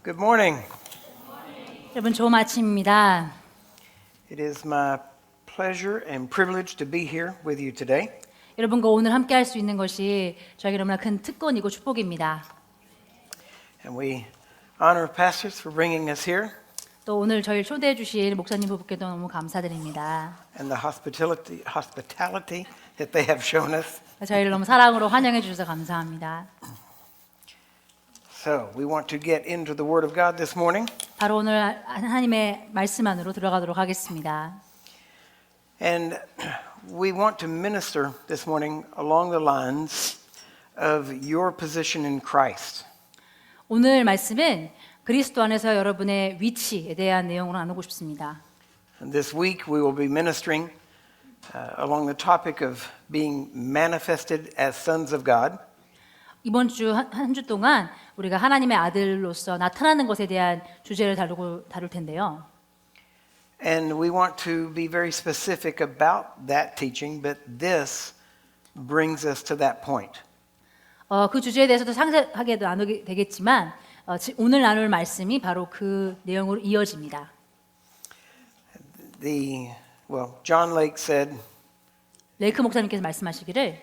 Good morning. 여러분 좋은 아침입니다. It is my pleasure and privilege to be here with you today. 여러분과 오늘 함께 할 수 있는 것이 저에게 너무나 큰 특권이고 축복입니다. And we honor pastors for bringing us here 또 오늘 저희를 초대해 주신 목사님 부부께도 너무 감사드립니다. and the hospitality that they have shown us. 저희를 너무 사랑으로 환영해 주셔서 감사합니다. So, we want to get into the Word of God this morning. 바로 오늘 하나님의 말씀 안으로 들어가도록 하겠습니다. And we want to minister this morning along the lines of your position in Christ. 오늘 말씀은 그리스도 안에서 여러분의 위치에 대한 내용으로 나누고 싶습니다. And this week we will be ministering along the topic of being manifested as sons of God. 이번 주 한 주 동안 우리가 하나님의 아들로서 나타나는 것에 대한 주제를 다룰 텐데요. And we want to be very specific about that teaching, but this brings us to that point. 그 주제에 대해서도 상세하게 나누게 되겠지만 오늘 나눌 말씀이 바로 그 내용으로 이어집니다. John Lake said 레이크 목사님께서 말씀하시기를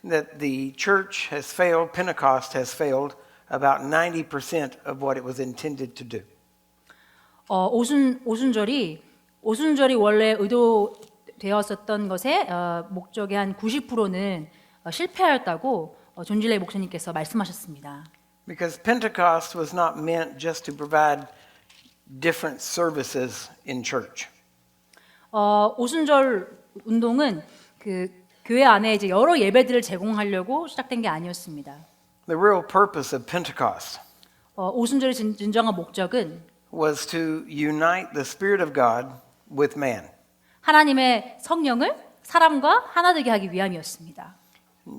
that the church has failed, Pentecost has failed about 90% of what it was intended to do. 오순절이 원래 의도되었었던 것의 목적의 한 90%는 실패하였다고 존 질레이 목사님께서 말씀하셨습니다. Because Pentecost was not meant just to provide different services in church. 오순절 운동은 그 교회 안에 이제 여러 예배들을 제공하려고 시작된 게 아니었습니다. The real purpose of Pentecost 오순절의 진정한 목적은 was to unite the Spirit of God with man. 하나님의 성령을 사람과 하나 되게 하기 위함이었습니다.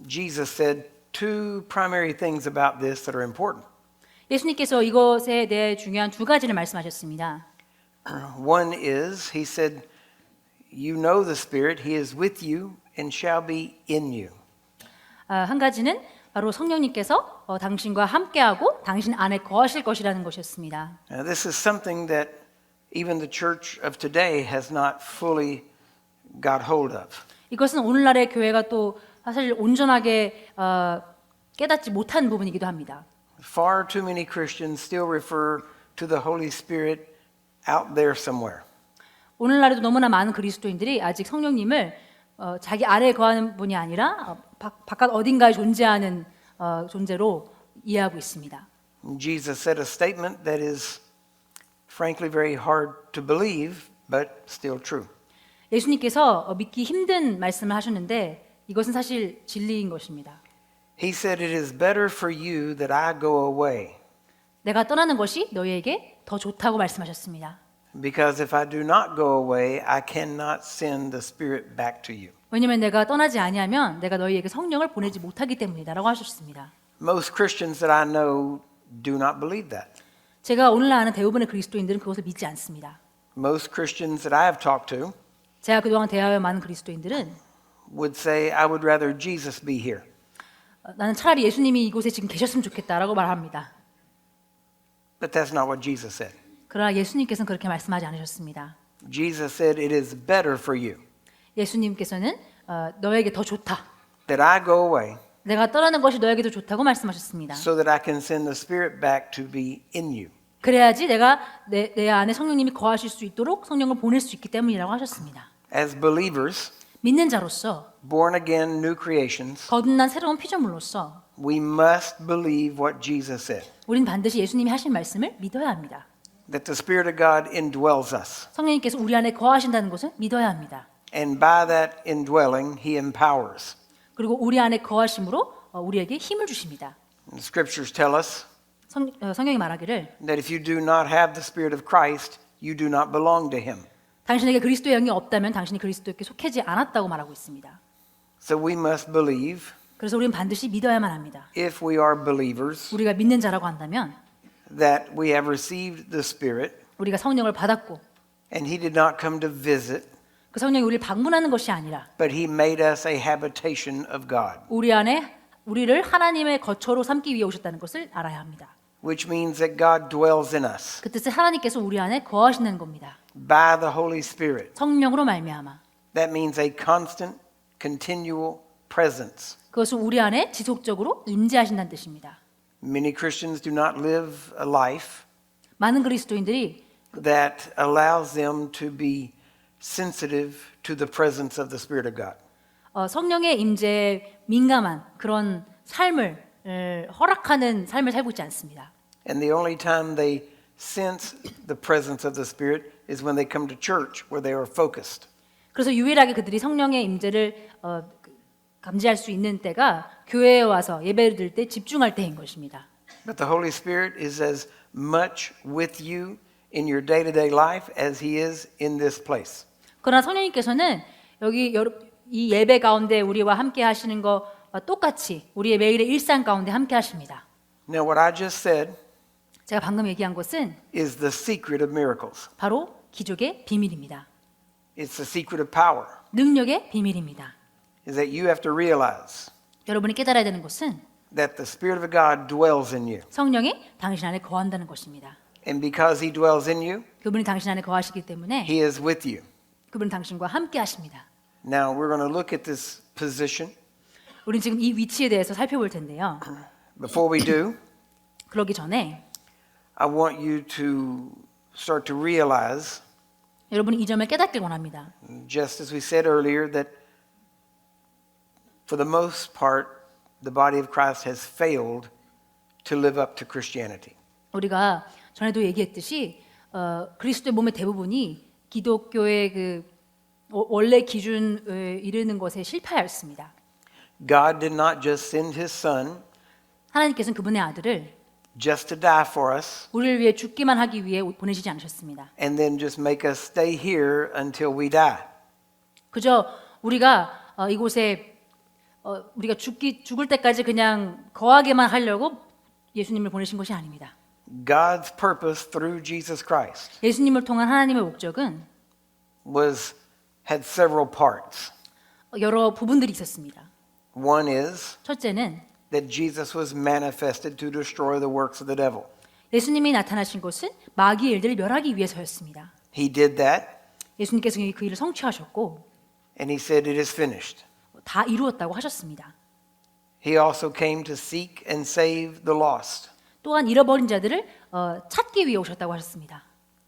Jesus said two primary things about this that are important. 예수님께서 이것에 대해 중요한 두 가지를 말씀하셨습니다. One is, he said, you know the Spirit, he is with you and shall be in you. 한 가지는 바로 성령님께서 당신과 함께하고 당신 안에 거하실 것이라는 것이었습니다. Now, this is something that even the church of today has not fully got hold of. 이것은 오늘날의 교회가 또 사실 온전하게 깨닫지 못한 부분이기도 합니다. Far too many Christians still refer to the Holy Spirit out there somewhere. 오늘날에도 너무나 많은 그리스도인들이 아직 성령님을 자기 아래에 거하는 분이 아니라 바깥 어딘가에 존재하는 존재로 이해하고 있습니다. Jesus said a statement that is frankly very hard to believe, but still true. 예수님께서 믿기 힘든 말씀을 하셨는데 이것은 사실 진리인 것입니다. He said, it is better for you that I go away. 내가 떠나는 것이 너희에게 더 좋다고 말씀하셨습니다. Because if I do not go away, I cannot send the Spirit back to you. 왜냐하면 내가 떠나지 아니하면 내가 너희에게 성령을 보내지 못하기 때문이다라고 하셨습니다. Most Christians that I know do not believe that. 제가 오늘날 아는 대부분의 그리스도인들은 그것을 믿지 않습니다. Most Christians that I have talked to 제가 그동안 대화해 많은 그리스도인들은 would say, I would rather Jesus be here. 나는 차라리 예수님이 이곳에 지금 계셨으면 좋겠다라고 말합니다. But that's not what Jesus said. 그러나 예수님께서는 그렇게 말씀하지 않으셨습니다. Jesus said, it is better for you 예수님께서는 너에게 더 좋다. that I go away 내가 떠나는 것이 너에게도 좋다고 말씀하셨습니다. so that I can send the Spirit back to be in you. 그래야지 내가 내 안에 성령님이 거하실 수 있도록 성령을 보낼 수 있기 때문이라고 하셨습니다. As believers, 믿는 자로서 born again new creations, 거듭난 새로운 피조물로서 we must believe what Jesus said. 우린 반드시 예수님이 하신 말씀을 믿어야 합니다. That the Spirit of God indwells us. 성령님께서 우리 안에 거하신다는 것을 믿어야 합니다. And by that indwelling, He empowers. 그리고 우리 안에 거하심으로 우리에게 힘을 주십니다. And the scriptures tell us 성경이 말하기를 that if you do not have the Spirit of Christ, you do not belong to Him. 당신에게 그리스도의 영이 없다면 당신이 그리스도께 속하지 않았다고 말하고 있습니다. So we must believe, 그래서 우리는 반드시 믿어야만 합니다. if we are believers, 우리가 믿는 자라고 한다면 that we have received the Spirit, 우리가 성령을 받았고 and He did not come to visit, 그 성령이 우리를 방문하는 것이 아니라 but He made us a habitation of God. 우리 안에 우리를 하나님의 거처로 삼기 위해 오셨다는 것을 알아야 합니다. which means that God dwells in us 그 뜻은 하나님께서 우리 안에 거하시는 겁니다. by the Holy Spirit. 성령으로 말미암아. That means a constant, continual presence. 그것은 우리 안에 지속적으로 임재하신다는 뜻입니다. Many Christians do not live a life 많은 그리스도인들이 that allows them to be sensitive to the presence of the Spirit of God. 성령의 임재에 민감한 그런 삶을 허락하는 삶을 살고 있지 않습니다. And the only time they sense the presence of the Spirit is when they come to church where they are focused. 그래서 유일하게 그들이 성령의 임재를 감지할 수 있는 때가 교회에 와서 예배를 드릴 때 집중할 때인 것입니다. But the Holy Spirit is as much with you in your day-to-day life as He is in this place. 그러나 성령님께서는 여기 이 예배 가운데 우리와 함께 하시는 것과 똑같이 우리의 매일의 일상 가운데 함께 하십니다. Now what I just said 제가 방금 얘기한 것은 is the secret of miracles. 바로 기적의 비밀입니다. It's the secret of power. 능력의 비밀입니다. Is that you have to realize 여러분이 깨달아야 되는 것은 that the Spirit of God dwells in you. 성령이 당신 안에 거한다는 것입니다. And because He dwells in you, 그분이 당신 안에 거하시기 때문에 He is with you. 그분은 당신과 함께 하십니다. Now we're going to look at this position. 우리는 지금 이 위치에 대해서 살펴볼 텐데요. Before we do, 그러기 전에 I want you to start to realize, 여러분이 이 점을 깨닫길 원합니다. just as we said earlier, that for the most part, the body of Christ has failed to live up to Christianity. 우리가 전에도 얘기했듯이 그리스도의 몸의 대부분이 기독교의 그 원래 기준을 이루는 것에 실패하였습니다. God did not just send His Son 하나님께서는 그분의 아들을 just to die for us 우리를 위해 죽기만 하기 위해 보내시지 않으셨습니다. and then just make us stay here until we die. 그저 우리가 이곳에 우리가 죽을 때까지 그냥 거하게만 하려고 예수님을 보내신 것이 아닙니다. God's purpose through Jesus Christ 예수님을 통한 하나님의 목적은 had several parts. 여러 부분들이 있었습니다. One is 첫째는 that Jesus was manifested to destroy the works of the devil. 예수님이 나타나신 것은 마귀의 일들을 멸하기 위해서였습니다. He did that 예수님께서 그 일을 성취하셨고 and He said it is finished. 다 이루었다고 하셨습니다. He also came to seek and save the lost. 또한 잃어버린 자들을 찾기 위해 오셨다고 하셨습니다.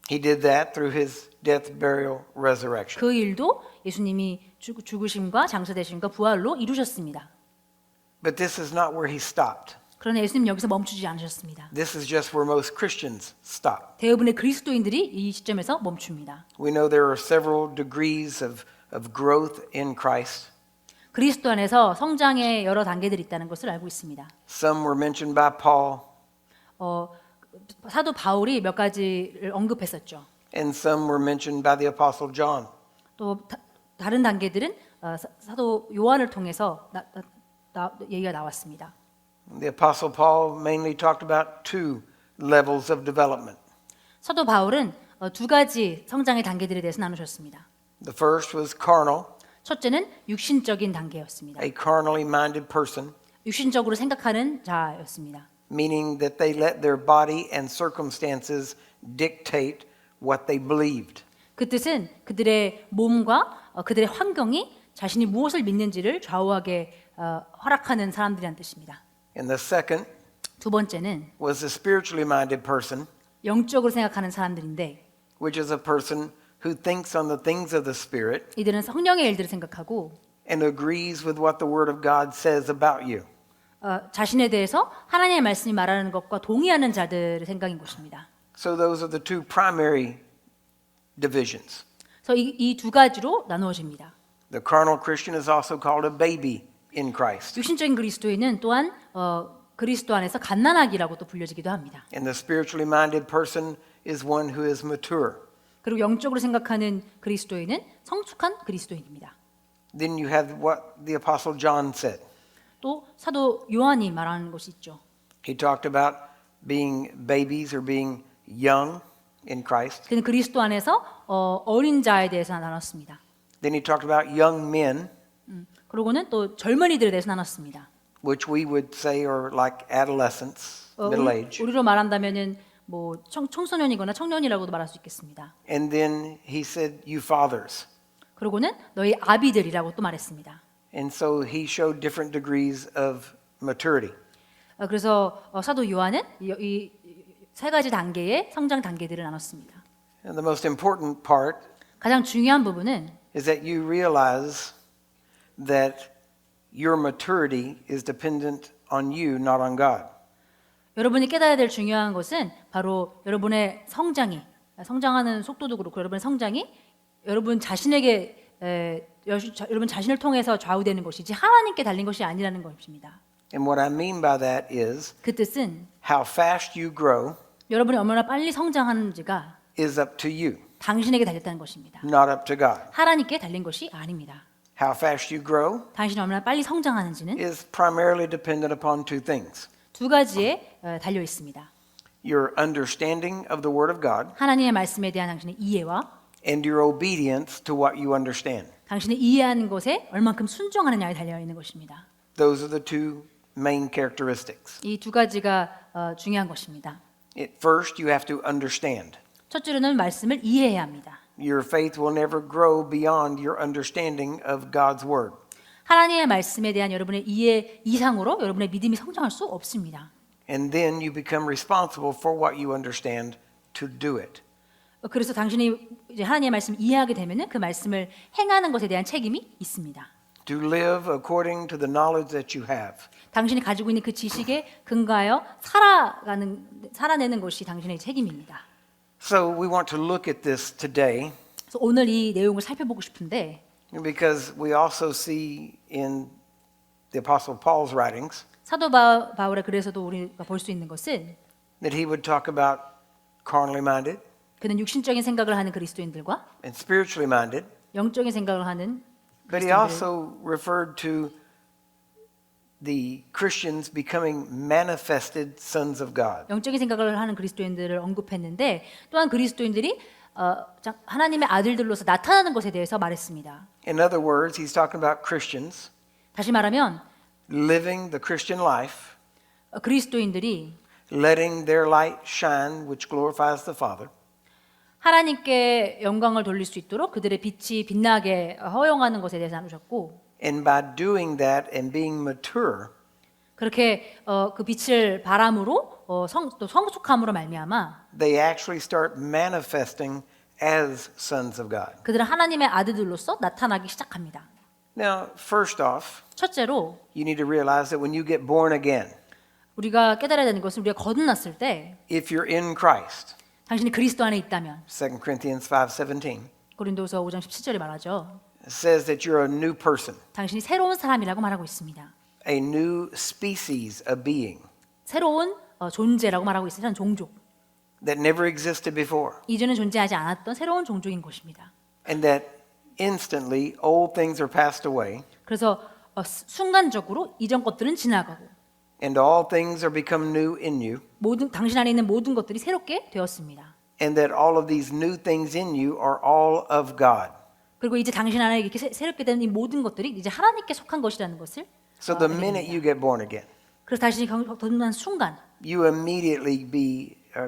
He did that through His death, burial, resurrection. 그 일도 예수님이 죽으심과 장사되심과 부활로 이루셨습니다. But this is not where He stopped. 그러나 예수님 여기서 멈추지 않으셨습니다. This is just where most Christians stop. 대부분의 그리스도인들이 이 시점에서 멈춥니다. We know there are several degrees of growth in Christ. 그리스도 안에서 성장의 여러 단계들이 있다는 것을 알고 있습니다. Some were mentioned by Paul, 사도 바울이 몇 가지를 언급했었죠. and some were mentioned by the Apostle John. 또 다른 단계들은 사도 요한을 통해서 얘기가 나왔습니다. The Apostle Paul mainly talked about two levels of development. 사도 바울은 두 가지 성장의 단계들에 대해서 나누셨습니다. The first was carnal, 첫째는 육신적인 단계였습니다. a carnally minded person, 육신적으로 생각하는 자였습니다. meaning that they let their body and circumstances dictate what they believed. 그 뜻은 그들의 몸과 그들의 환경이 자신이 무엇을 믿는지를 좌우하게 허락하는 사람들이란 뜻입니다. And the second 두 번째는 was a spiritually minded person, 영적으로 생각하는 사람들인데 which is a person who thinks on the things of the Spirit 이들은 성령의 일들을 생각하고 and agrees with what the Word of God says about you. 자신에 대해서 하나님의 말씀이 말하는 것과 동의하는 자들의 생각인 것입니다. So those are the two primary divisions. 그래서 이 두 가지로 나누어집니다. The carnal Christian is also called a baby in Christ. 육신적인 그리스도인은 또한 그리스도 안에서 갓난아기라고 또 불려지기도 합니다. And the spiritually minded person is one who is mature. 그리고 영적으로 생각하는 그리스도인은 성숙한 그리스도인입니다. Then you have what the Apostle John said. 또 사도 요한이 말하는 것이 있죠. He talked about being babies or being young in Christ. 그는 그리스도 안에서 어린 자에 대해서 나눴습니다. Then he talked about young men, 그리고는 또 젊은이들에 대해서 나눴습니다. which we would say are like adolescents. middle age. 우리로 말한다면은 뭐 청소년이거나 청년이라고도 말할 수 있겠습니다. And then he said, you fathers. 그러고는 너희 아비들이라고 또 말했습니다. And so he showed different degrees of maturity. 그래서 사도 요한은 이 세 가지 단계의 성장 단계들을 나눴습니다. And the most important part 가장 중요한 부분은 is that you realize that your maturity is dependent on you, not on God. 여러분이 깨달아야 될 중요한 것은 바로 여러분의 성장하는 속도도 그렇고 여러분의 성장이 여러분 자신에게 여러분 자신을 통해서 좌우되는 것이지 하나님께 달린 것이 아니라는 것입니다. And what I mean by that is 그 뜻은 how fast you grow 여러분이 얼마나 빨리 성장하는지가 is up to you, 당신에게 달렸다는 것입니다. not up to God. 하나님께 달린 것이 아닙니다. How fast you grow 당신이 얼마나 빨리 성장하는지는 is primarily dependent upon two things. 두 가지에 달려 있습니다. Your understanding of the Word of God 하나님의 말씀에 대한 당신의 이해와 and your obedience to what you understand. 당신의 이해하는 것에 얼만큼 순종하느냐에 달려 있는 것입니다. Those are the two main characteristics. 이 두 가지가 중요한 것입니다. First, you have to understand. 첫째로는 말씀을 이해해야 합니다. Your faith will never grow beyond your understanding of God's Word. 하나님의 말씀에 대한 여러분의 이해 이상으로 여러분의 믿음이 성장할 수 없습니다. And then you become responsible for what you understand to do it. 그래서 당신이 이제 하나님의 말씀을 이해하게 되면은 그 말씀을 행하는 것에 대한 책임이 있습니다. To live according to the knowledge that you have. 당신이 가지고 있는 그 지식에 근거하여 살아내는 것이 당신의 책임입니다. So we want to look at this today 그래서 오늘 이 내용을 살펴보고 싶은데 because we also see in the Apostle Paul's writings 사도 바울의 글에서도 우리가 볼 수 있는 것은 that he would talk about carnally minded 그는 육신적인 생각을 하는 그리스도인들과 and spiritually minded, 영적인 생각을 하는 but he also referred to the Christians becoming manifested sons of God. 영적인 생각을 하는 그리스도인들을 언급했는데 또한 그리스도인들이 하나님의 아들들로서 나타나는 것에 대해서 말했습니다. In other words, he's talking about Christians 다시 말하면 living the Christian life, 그리스도인들이 letting their light shine, which glorifies the Father, 하나님께 영광을 돌릴 수 있도록 그들의 빛이 빛나게 허용하는 것에 대해서 나누셨고 and by doing that and being mature, 그렇게 그 빛을 바람으로 또 성숙함으로 말미암아 they actually start manifesting as sons of God. 그들은 하나님의 아들들로서 나타나기 시작합니다. Now, first off, 첫째로 you need to realize that when you get born again, 우리가 깨달아야 되는 것은 우리가 거듭났을 때 if you're in Christ, 당신이 그리스도 안에 있다면 2 Corinthians 5:17 고린도서 5장 17절에 말하죠. says that you're a new person, 당신이 새로운 사람이라고 말하고 있습니다. a new species of being 새로운 존재라고 말하고 있어요. 종족. that never existed before, 이전에 존재하지 않았던 새로운 종족인 것입니다. and that instantly old things are passed away, 그래서 순간적으로 이전 것들은 지나가고 and all things are become new in you, 당신 안에 있는 모든 것들이 새롭게 되었습니다. and that all of these new things in you are all of God. 그리고 이제 당신 안에 이렇게 새롭게 되는 이 모든 것들이 이제 하나님께 속한 것이라는 것을 So the 알게 minute 됩니다. you get born again, 그래서 당신이 거듭난 순간 you immediately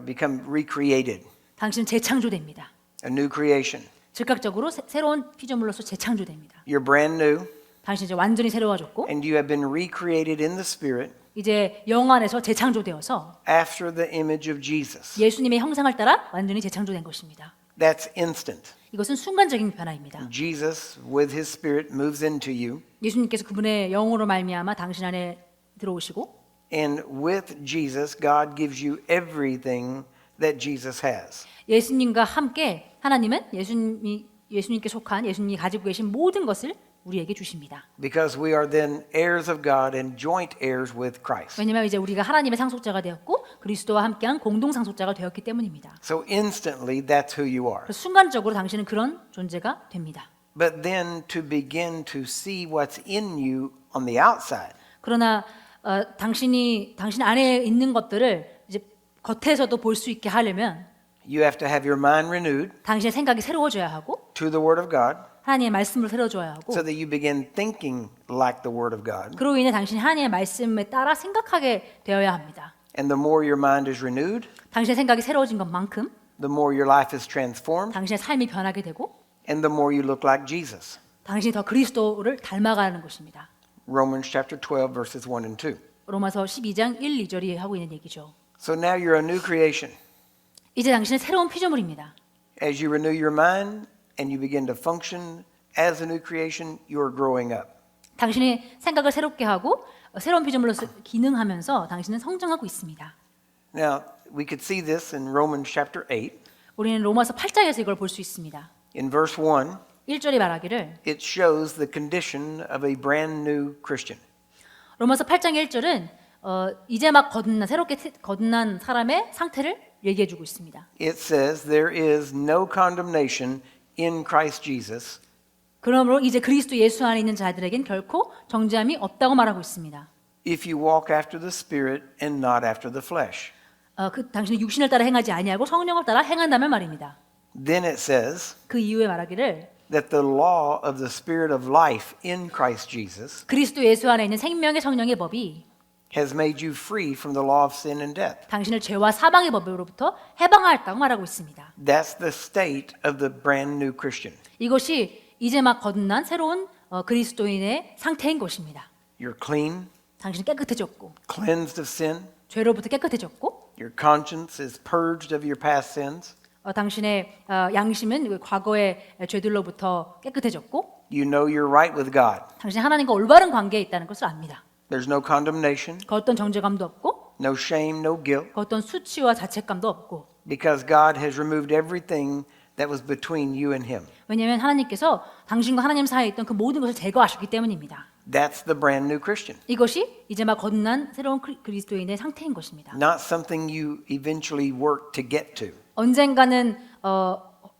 become recreated, 당신은 재창조됩니다. a new creation. 즉각적으로 새로운 피조물로서 재창조됩니다. You're brand new, 당신이 이제 완전히 새로워졌고 and you have been recreated in the Spirit 이제 영 안에서 재창조되어서 after the image of Jesus. 예수님의 형상을 따라 완전히 재창조된 것입니다. That's instant. 이것은 순간적인 변화입니다. Jesus, with his Spirit, moves into you, 예수님께서 그분의 영으로 말미암아 당신 안에 들어오시고 and with Jesus, God gives you everything that Jesus has. 예수님과 함께 하나님은 예수님께 속한 예수님이 가지고 계신 모든 것을 우리에게 주십니다. Because we are then heirs of God and joint heirs with Christ. 왜냐하면 이제 우리가 하나님의 상속자가 되었고 그리스도와 함께한 공동 상속자가 되었기 때문입니다. So instantly, that's who you are. 그래서 순간적으로 당신은 그런 존재가 됩니다. But then to begin to see what's in you on the outside, 그러나 당신 안에 있는 것들을 이제 겉에서도 볼 수 있게 하려면 you have to have your mind renewed 당신의 생각이 새로워져야 하고 to the Word of God 하나님의 말씀을 새로워져야 하고 so that you begin thinking like the Word of God. 그로 인해 당신이 하나님의 말씀에 따라 생각하게 되어야 합니다. And the more your mind is renewed, 당신의 생각이 새로워진 것만큼 the more your life is transformed, 당신의 삶이 변하게 되고 and the more you look like Jesus. 당신이 더 그리스도를 닮아가는 것입니다. Romans chapter 12, verses 1 and 2. 로마서 12장 1, 2절이 하고 있는 얘기죠. So now you're a new creation. 이제 당신은 새로운 피조물입니다. As you renew your mind and you begin to function as a new creation, you're growing up. 당신이 생각을 새롭게 하고 새로운 피조물로서 기능하면서 당신은 성장하고 있습니다. Now, we could see this in Romans chapter 8. 우리는 로마서 8장에서 이걸 볼 수 있습니다. In verse 1, 1절이 말하기를 it shows the condition of a brand new Christian. 로마서 8장 1절은 이제 막 새롭게 거듭난 사람의 상태를 얘기해 주고 있습니다. It says, there is no condemnation in Christ Jesus 그러므로 이제 그리스도 예수 안에 있는 자들에겐 결코 정죄함이 없다고 말하고 있습니다. if you walk after the Spirit and not after the flesh. 당신이 육신을 따라 행하지 아니하고 성령을 따라 행한다면 말입니다. Then it says 그 이후에 말하기를 that the law of the Spirit of life in Christ Jesus 그리스도 예수 안에 있는 생명의 성령의 법이 has made you free from the law of sin and death. 당신을 죄와 사망의 법으로부터 해방하였다고 말하고 있습니다. That's the state of the brand new Christian. 이것이 이제 막 거듭난 새로운 그리스도인의 상태인 것입니다. You're clean, 당신은 깨끗해졌고 cleansed of sin. 죄로부터 깨끗해졌고 Your conscience is purged of your past sins. 당신의 양심은 과거의 죄들로부터 깨끗해졌고 You know you're right with God. 당신이 하나님과 올바른 관계에 있다는 것을 압니다. There's no condemnation, 그 어떤 정죄감도 없고 no shame, no guilt, 그 어떤 수치와 자책감도 없고 because God has removed everything that was between you and Him. 왜냐하면 하나님께서 당신과 하나님 사이에 있던 그 모든 것을 제거하셨기 때문입니다. That's the brand new Christian. 이것이 이제 막 거듭난 새로운 그리스도인의 상태인 것입니다. Not something you eventually work to get to. 언젠가는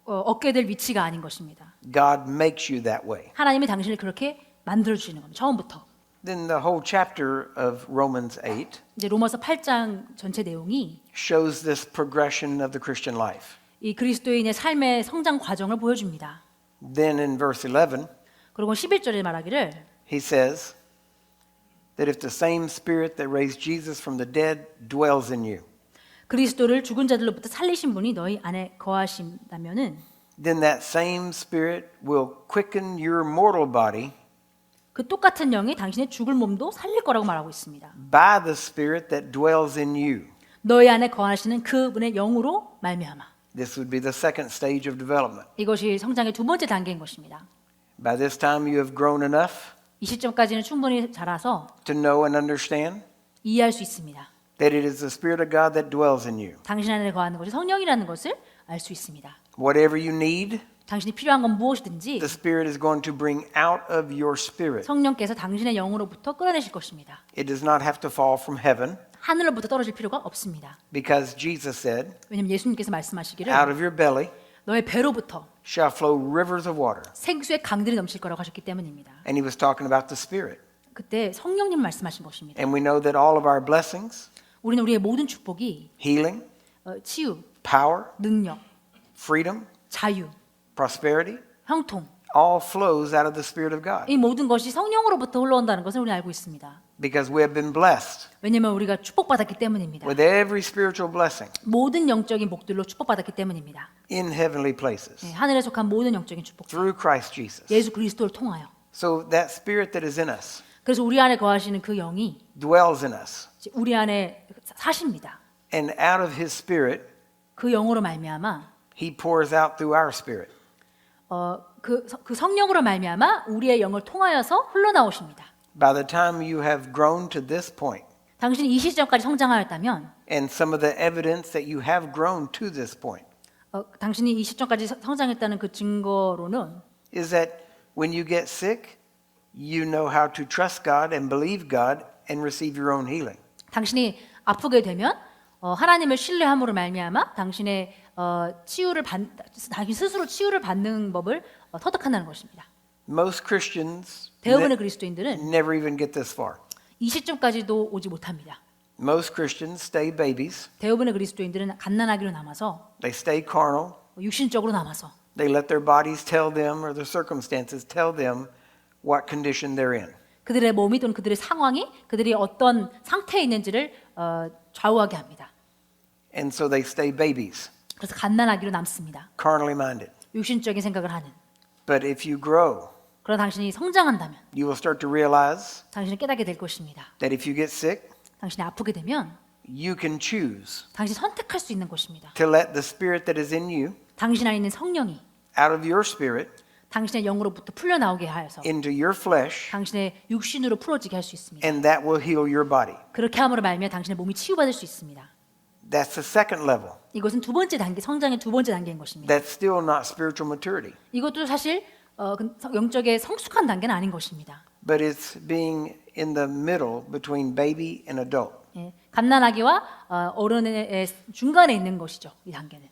얻게 될 위치가 아닌 것입니다. God makes you that way. 하나님이 당신을 그렇게 만들어 주시는 겁니다. 처음부터. Then the whole chapter of Romans 8 이제 로마서 8장 전체 내용이 shows this progression of the Christian life. 이 그리스도인의 삶의 성장 과정을 보여줍니다. Then in verse 11, 그리고 11절에 말하기를 he says that if the same spirit that raised Jesus from the dead dwells in you, 그리스도를 죽은 자들로부터 살리신 분이 너희 안에 거하신다면은 then that same spirit will quicken your mortal body 그 똑같은 영이 당신의 죽을 몸도 살릴 거라고 말하고 있습니다. by the spirit that dwells in you. 너희 안에 거하시는 그분의 영으로 말미암아. This would be the second stage of development. 이것이 성장의 두 번째 단계인 것입니다. By this time you have grown enough 이 시점까지는 충분히 자라서 to know and understand 이해할 수 있습니다. that it is the Spirit of God that dwells in you. 당신 안에 거하는 것이 성령이라는 것을 알 수 있습니다. Whatever you need, 당신이 필요한 건 무엇이든지 the Spirit is going to bring out of your spirit. 성령께서 당신의 영으로부터 끌어내실 것입니다. It does not have to fall from heaven 하늘로부터 떨어질 필요가 없습니다. because Jesus said, 왜냐하면 예수님께서 말씀하시기를 out of your belly 너의 배로부터 shall flow rivers of water. 생수의 강들이 넘칠 거라고 하셨기 때문입니다. And he was talking about the Spirit. 그때 성령님 말씀하신 것입니다. And we know that all of our blessings, 우리는 우리의 모든 축복이 healing, 치유, power, 능력, freedom, 자유, prosperity, 형통 all flows out of the Spirit of God 이 모든 것이 성령으로부터 흘러온다는 것을 우리는 알고 있습니다. because we have been blessed 왜냐하면 우리가 축복받았기 때문입니다. with every spiritual blessing 모든 영적인 복들로 축복받았기 때문입니다. in heavenly places 하늘에 속한 모든 영적인 축복 through Christ Jesus. 예수 그리스도를 통하여. So that Spirit that is in us 그래서 우리 안에 거하시는 그 영이 dwells in us. 우리 안에 사십니다. And out of His Spirit, 그 영으로 말미암아 He pours out through our spirit. 그 성령으로 말미암아 우리의 영을 통하여서 흘러나오십니다. By the time you have grown to this point, 당신이 이 시점까지 성장하였다면 and some of the evidence that you have grown to this point, 당신이 이 시점까지 성장했다는 그 증거로는 is that when you get sick, you know how to trust God and believe God and receive your own healing. 당신이 아프게 되면 하나님을 신뢰함으로 말미암아 당신의 당신 스스로 치유를 받는 법을 터득한다는 것입니다. Most Christians 대부분의 그리스도인들은 never even get this far. 이 시점까지도 오지 못합니다. Most Christians stay babies. 대부분의 그리스도인들은 갓난아기로 남아서 They stay carnal. 육신적으로 남아서 They let their bodies tell them or their circumstances tell them what condition they're in. 그들의 몸이 또는 그들의 상황이 그들이 어떤 상태에 있는지를 좌우하게 합니다. And so they stay babies, 그래서 갓난아기로 남습니다. carnally minded. 육신적인 생각을 하는. But if you grow, 그러나 당신이 성장한다면 you will start to realize 당신은 깨닫게 될 것입니다. that if you get sick, 당신이 아프게 되면 you can choose 당신이 선택할 수 있는 것입니다. to let the spirit that is in you 당신 안에 있는 성령이 out of your spirit 당신의 영으로부터 풀려나오게 하여서 into your flesh, 당신의 육신으로 풀어지게 할 수 있습니다. and that will heal your body. 그렇게 함으로 말미암아 당신의 몸이 치유받을 수 있습니다. That's the second level. 이것은 두 번째 단계, 성장의 두 번째 단계인 것입니다. That's still not spiritual maturity, 이것도 사실 영적의 성숙한 단계는 아닌 것입니다. but it's being in the middle between baby and adult. 예, 갓난아기와 어른의 중간에 있는 것이죠. 이 단계는.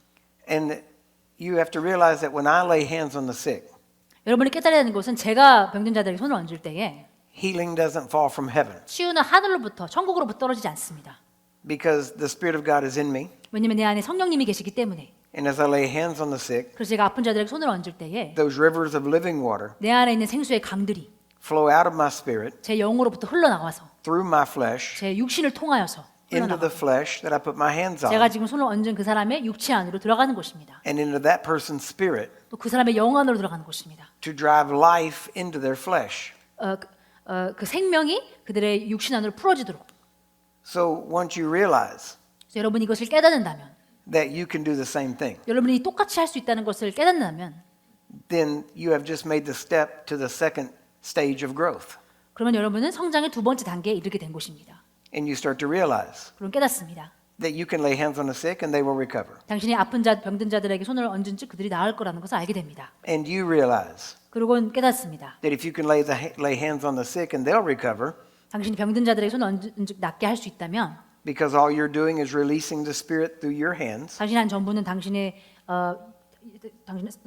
And you have to realize that when I lay hands on the sick, 여러분이 깨달아야 하는 것은 제가 병든 자들에게 손을 얹을 때에 healing doesn't fall from heaven 치유는 하늘로부터 천국으로부터 떨어지지 않습니다. because the Spirit of God is in me. 왜냐하면 내 안에 성령님이 계시기 때문에. And as I lay hands on the sick, 그래서 제가 아픈 자들에게 손을 얹을 때에 those rivers of living water 내 안에 있는 생수의 강들이 flow out of my spirit 제 영으로부터 흘러나와서 through my flesh 제 육신을 통하여서 into the 흘러나가고 flesh that I put my hands 제가 on 지금 손을 얹은 그 사람의 육체 안으로 들어가는 것입니다. and into that person's spirit 또 그 사람의 영 안으로 들어가는 것입니다. to drive life into their flesh. 그 생명이 그들의 육신 안으로 풀어지도록. So once you realize 그래서 여러분이 이것을 깨닫는다면, that you can do the same thing, 여러분이 똑같이 할 수 있다는 것을 깨닫는다면, then you have just made the step to the second stage of growth. 그러면 여러분은 성장의 두 번째 단계에 이르게 된 것입니다. And you start to realize 그럼 깨닫습니다. that you can lay hands on the sick and they will recover. 당신이 아픈 자, 병든 자들에게 손을 얹은 즉 그들이 나을 거라는 것을 알게 됩니다. And you realize 그리고는 깨닫습니다. that if you can lay hands on the sick and they'll recover, 당신이 병든 자들에게 손을 얹은 즉 낫게 할 수 있다면, because all you're doing is releasing the spirit through your hands, 당신의 한 전부는 당신의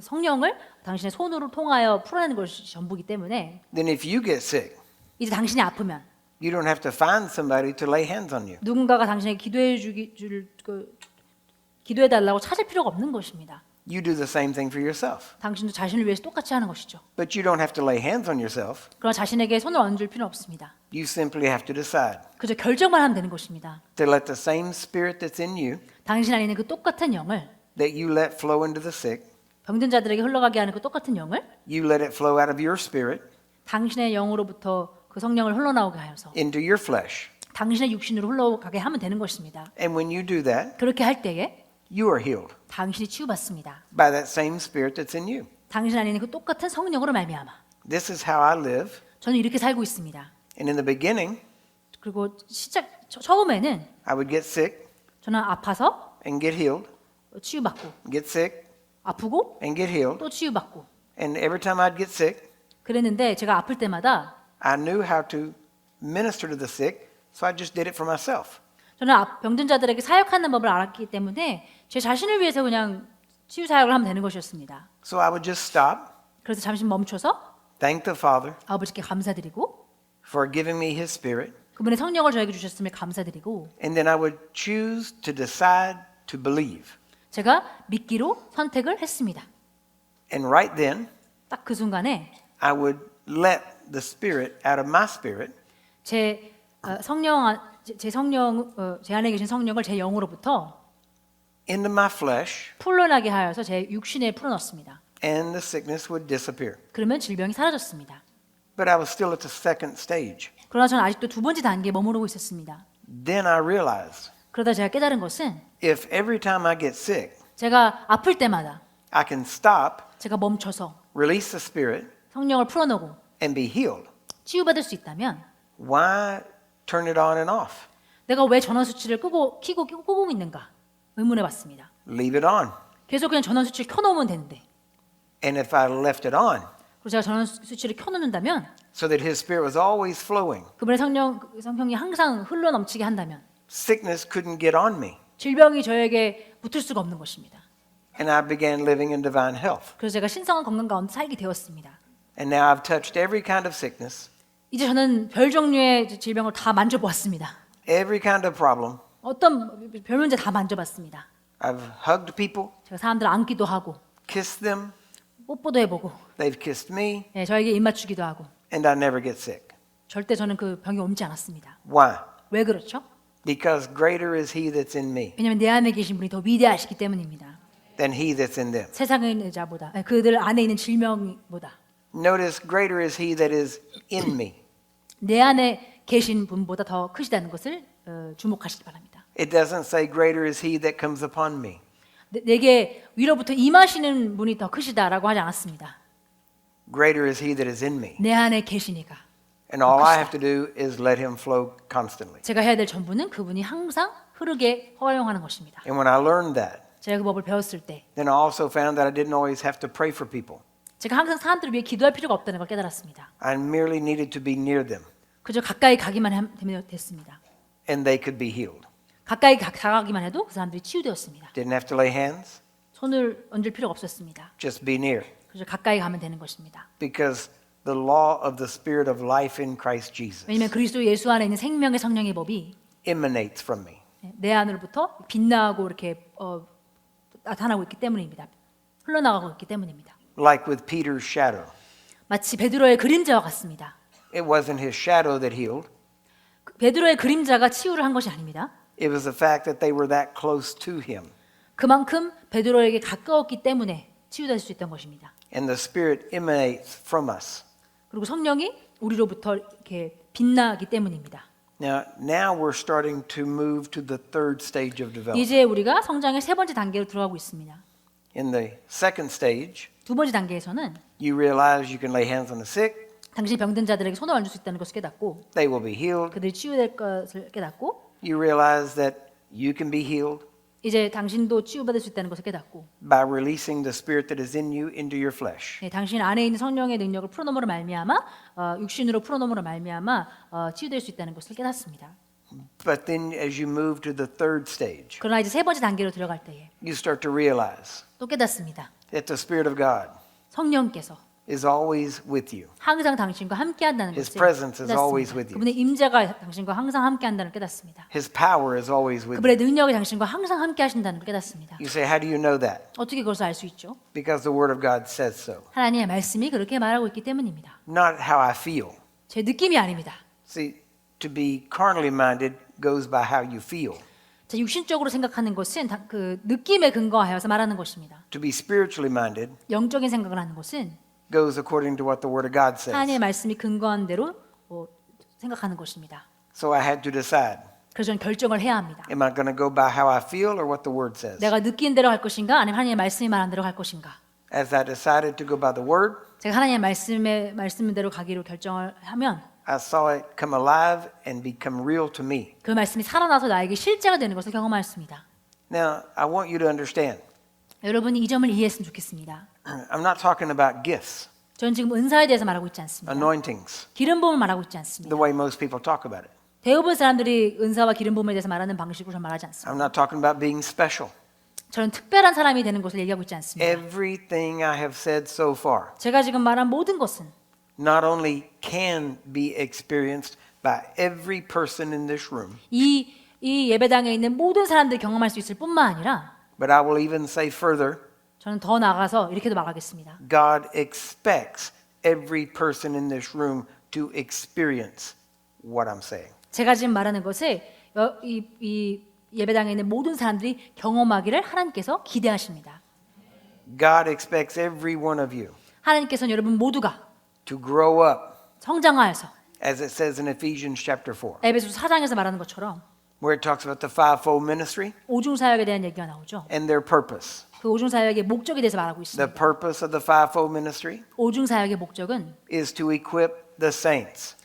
성령을 당신의 손으로 통하여 풀어내는 것이 전부이기 때문에, then if you get sick, 이제 당신이 아프면 you don't have to find somebody to lay hands on you. 누군가가 당신에게 기도해 달라고 찾을 필요가 없는 것입니다. You do the same thing for yourself. 당신도 자신을 위해서 똑같이 하는 것이죠. But you don't have to lay hands on yourself. 그러나 자신에게 손을 얹을 필요는 없습니다. You simply have to decide 그저 결정만 하면 되는 것입니다. to let the same spirit that's in you, 당신 안에 있는 그 똑같은 영을, that you let flow into the sick, 병든 자들에게 흘러가게 하는 그 똑같은 영을 you let it flow out of your spirit 당신의 영으로부터 그 성령을 흘러나오게 하여서 into your flesh. 당신의 육신으로 흘러가게 하면 되는 것입니다. And when you do that, 그렇게 할 때에 you are healed 당신이 치유받습니다. by that same spirit that's in you. 당신 안에 있는 그 똑같은 성령으로 말미암아. This is how I live. 저는 이렇게 살고 있습니다. And in the beginning, 그리고 처음에는 I would get sick 저는 아파서 and get healed, 치유받고, get sick 아프고 and get healed. 또 치유받고 And every time I'd get sick, 그랬는데, 제가 아플 때마다 I knew how to minister to the sick, so I just did it for myself. 저는 병든 자들에게 사역하는 법을 알았기 때문에 제 자신을 위해서 그냥 치유 사역을 하면 되는 것이었습니다. So I would just stop, 그래서 잠시 멈춰서 thank the Father 아버지께 감사드리고, for giving me His Spirit, 그분의 성령을 저에게 주셨음을 감사드리고, and then I would choose to decide to believe. 제가 믿기로 선택을 했습니다. And right then, 딱 그 순간에 I would let the Spirit out of my spirit 제 안에 계신 성령을 제 영으로부터 into my flesh, 풀려나게 하여서 제 육신에 풀어넣습니다. and the sickness would disappear. 그러면 질병이 사라졌습니다. But I was still at the second stage. 그러나 저는 아직도 두 번째 단계에 머무르고 있었습니다. Then I realized 그러다 제가 깨달은 것은, if every time I get sick, 제가 아플 때마다 I can stop, 제가 멈춰서 release the Spirit, 성령을 풀어놓고 and be healed, 치유받을 수 있다면, why turn it on and off? 내가 왜 전원 스위치를 끄고 있는가 의문해 봤습니다. Leave it on. 계속 그냥 전원 스위치를 켜놓으면 되는데, And if I left it on, 그리고 제가 전원 스위치를 켜놓는다면 so that His Spirit was always flowing, 그분의 성령이 항상 흘러 넘치게 한다면 sickness couldn't get on me. 질병이 저에게 붙을 수가 없는 것입니다. And I began living in divine health. 그래서 제가 신성한 건강 가운데 살게 되었습니다. And now I've touched every kind of sickness, 이제 저는 별 종류의 질병을 다 만져보았습니다. every kind of problem. 어떤 별 문제 다 만져봤습니다. I've hugged people, 제가 사람들 안기도 하고 kissed them, 뽀뽀도 해보고, they've kissed me, 저에게 입 맞추기도 하고, and I never get sick. 절대 저는 그 병이 옮지 않았습니다. Why? 왜 그렇죠? Because greater is he that's in me 왜냐하면 내 안에 계신 분이 더 위대하시기 때문입니다. than he that's in them. 세상에 있는 자보다, 아니, 그들 안에 있는 질병보다 Notice, greater is he that is in me. 내 안에 계신 분보다 더 크시다는 것을 주목하시기 바랍니다. It doesn't say greater is he that comes upon me. 내게 위로부터 임하시는 분이 더 크시다라고 하지 않았습니다. Greater is he that is in me. 내 안에 계시니까. And all I have to do is let him flow constantly. 제가 해야 될 전부는 그분이 항상 흐르게 허용하는 것입니다. And when I learned that, 제가 그 법을 배웠을 때 then I also found that I didn't always have to pray for people. 제가 항상 사람들을 위해 기도할 필요가 없다는 걸 깨달았습니다. I merely needed to be near them 그저 가까이 가기만 되면 됐습니다. and they could be healed. 가까이 다가가기만 해도 그 사람들이 치유되었습니다. Didn't have to lay hands, 손을 얹을 필요가 없었습니다. just be near. 그저 가까이 가면 되는 것입니다. Because the law of the spirit of life in Christ Jesus 왜냐하면 그리스도 예수 안에 있는 생명의 성령의 법이 emanates from me. 내 안으로부터 빛나고 이렇게 나타나고 있기 때문입니다. 흘러나가고 있기 때문입니다. Like with Peter's shadow. 마치 베드로의 그림자와 같습니다. It wasn't his shadow that healed. 베드로의 그림자가 치유를 한 것이 아닙니다. It was the fact that they were that close to him. 그만큼 베드로에게 가까웠기 때문에 치유될 수 있던 것입니다. And the spirit emanates from us. 그리고 성령이 우리로부터 이렇게 빛나기 때문입니다. Now we're starting to move to the third stage of development. 이제 우리가 성장의 세 번째 단계로 들어가고 있습니다. In the second stage, 두 번째 단계에서는 you realize you can lay hands on the sick, 당신이 병든 자들에게 손을 얹을 수 있다는 것을 깨닫고 they will be healed. 그들이 치유될 것을 깨닫고 You realize that you can be healed 이제 당신도 치유받을 수 있다는 것을 깨닫고 by releasing the spirit that is in you into your flesh. 당신 안에 있는 성령의 능력을 풀어놓음으로 말미암아 육신으로 풀어놓음으로 말미암아 치유될 수 있다는 것을 깨닫습니다. But then as you move to the third stage, 그러나 이제 세 번째 단계로 들어갈 때에 you start to realize 또 깨닫습니다. that the Spirit of God 성령께서 is always with you. 항상 당신과 함께한다는 His 것을 presence is always 깨닫습니다. with you. 그분의 임재가 당신과 항상 함께한다는 걸 깨닫습니다. His power is always with you. 그분의 능력이 당신과 항상 함께하신다는 걸 깨닫습니다. You say, how do you know that? 어떻게 그것을 알 수 있죠? Because the Word of God says so. 하나님의 말씀이 그렇게 말하고 있기 때문입니다. Not how I feel. 제 느낌이 아닙니다. See, to be carnally minded goes by how you feel. 자, 육신적으로 생각하는 것은 그 느낌에 근거하여서 말하는 것입니다. To be spiritually minded 영적인 생각을 하는 것은 goes according to what the Word of God says. 하나님의 말씀이 근거한 대로 생각하는 것입니다. So I had to decide, 그래서 저는 결정을 해야 합니다. am I going to go by how I feel or what the Word says? 내가 느끼는 대로 할 것인가 아니면 하나님의 말씀이 말한 대로 할 것인가. As I decided to go by the Word, 제가 하나님의 말씀대로 가기로 결정을 하면 I saw it come alive and become real to me. 그 말씀이 살아나서 나에게 실제가 되는 것을 경험하였습니다. Now, I want you to understand, 여러분이 이 점을 이해했으면 좋겠습니다. I'm not talking about gifts, 저는 지금 은사에 대해서 말하고 있지 않습니다. anointings, 기름 부음을 말하고 있지 않습니다. the way most people talk about it. 대부분 사람들이 은사와 기름 부음에 대해서 말하는 방식으로 저는 말하지 않습니다. I'm not talking about being special. 저는 특별한 사람이 되는 것을 얘기하고 있지 않습니다. Everything I have said so far 제가 지금 말한 모든 것은 not only can be experienced by every person in this room, 이 예배당에 있는 모든 사람들이 경험할 수 있을 뿐만 아니라 but I will even say further, 저는 더 나아가서 이렇게도 말하겠습니다. God expects every person in this room to experience what I'm saying. 제가 지금 말하는 것을 이 예배당에 있는 모든 사람들이 경험하기를 하나님께서 기대하십니다. God expects every one of you 하나님께서는 여러분 모두가 to grow up, 성장하여서 as it says in Ephesians chapter 4, 에베소서 4장에서 말하는 것처럼 where it talks about the fivefold ministry 오중 사역에 대한 얘기가 나오죠. and their purpose. 그 오중 사역의 목적에 대해서 말하고 The 있습니다. purpose of the fivefold ministry 오중 사역의 목적은 is to equip the saints,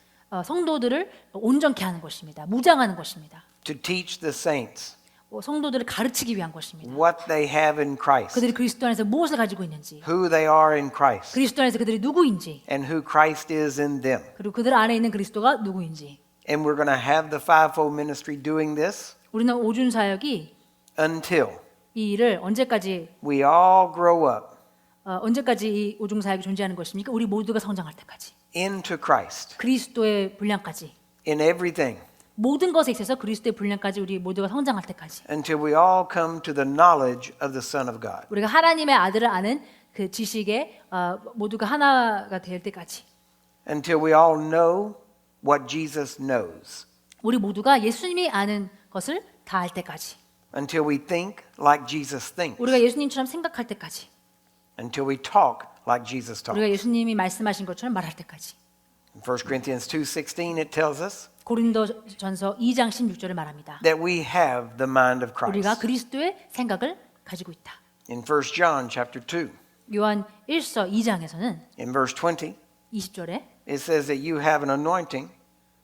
성도들을 온전케 하는 것입니다. 무장하는 것입니다. to teach the saints 성도들을 가르치기 위한 것입니다. what they have in Christ, 그들이 그리스도 안에서 무엇을 가지고 있는지, who they are in Christ, 그리스도 안에서 그들이 누구인지, and who Christ is in them. 그리고 그들 안에 있는 그리스도가 누구인지. And we're going to have the fivefold ministry doing this 우리는 오중 사역이 until 이 일을 언제까지 we all grow up 언제까지 이 오중 사역이 존재하는 것입니까? 우리 모두가 성장할 때까지. into Christ 그리스도의 분량까지. in everything, 모든 것에 있어서 그리스도의 분량까지 우리 모두가 성장할 때까지. until we all come to the knowledge of the Son of God. 우리가 하나님의 아들을 아는 그 지식에 모두가 하나가 될 때까지. Until we all know what Jesus knows, 우리 모두가 예수님이 아는 것을 다 알 때까지, until we think like Jesus thinks, 우리가 예수님처럼 생각할 때까지, until we talk like Jesus 우리가 talks. 예수님이 말씀하신 것처럼 말할 때까지. In 1 Corinthians 2:16 it tells us 고린도전서 2장 16절을 말합니다. that we have the mind of 우리가 Christ. 그리스도의 생각을 가지고 있다. In 1 John chapter 2, 요한 1서 2장에서는 in verse 20, 20절에 it says that you have an anointing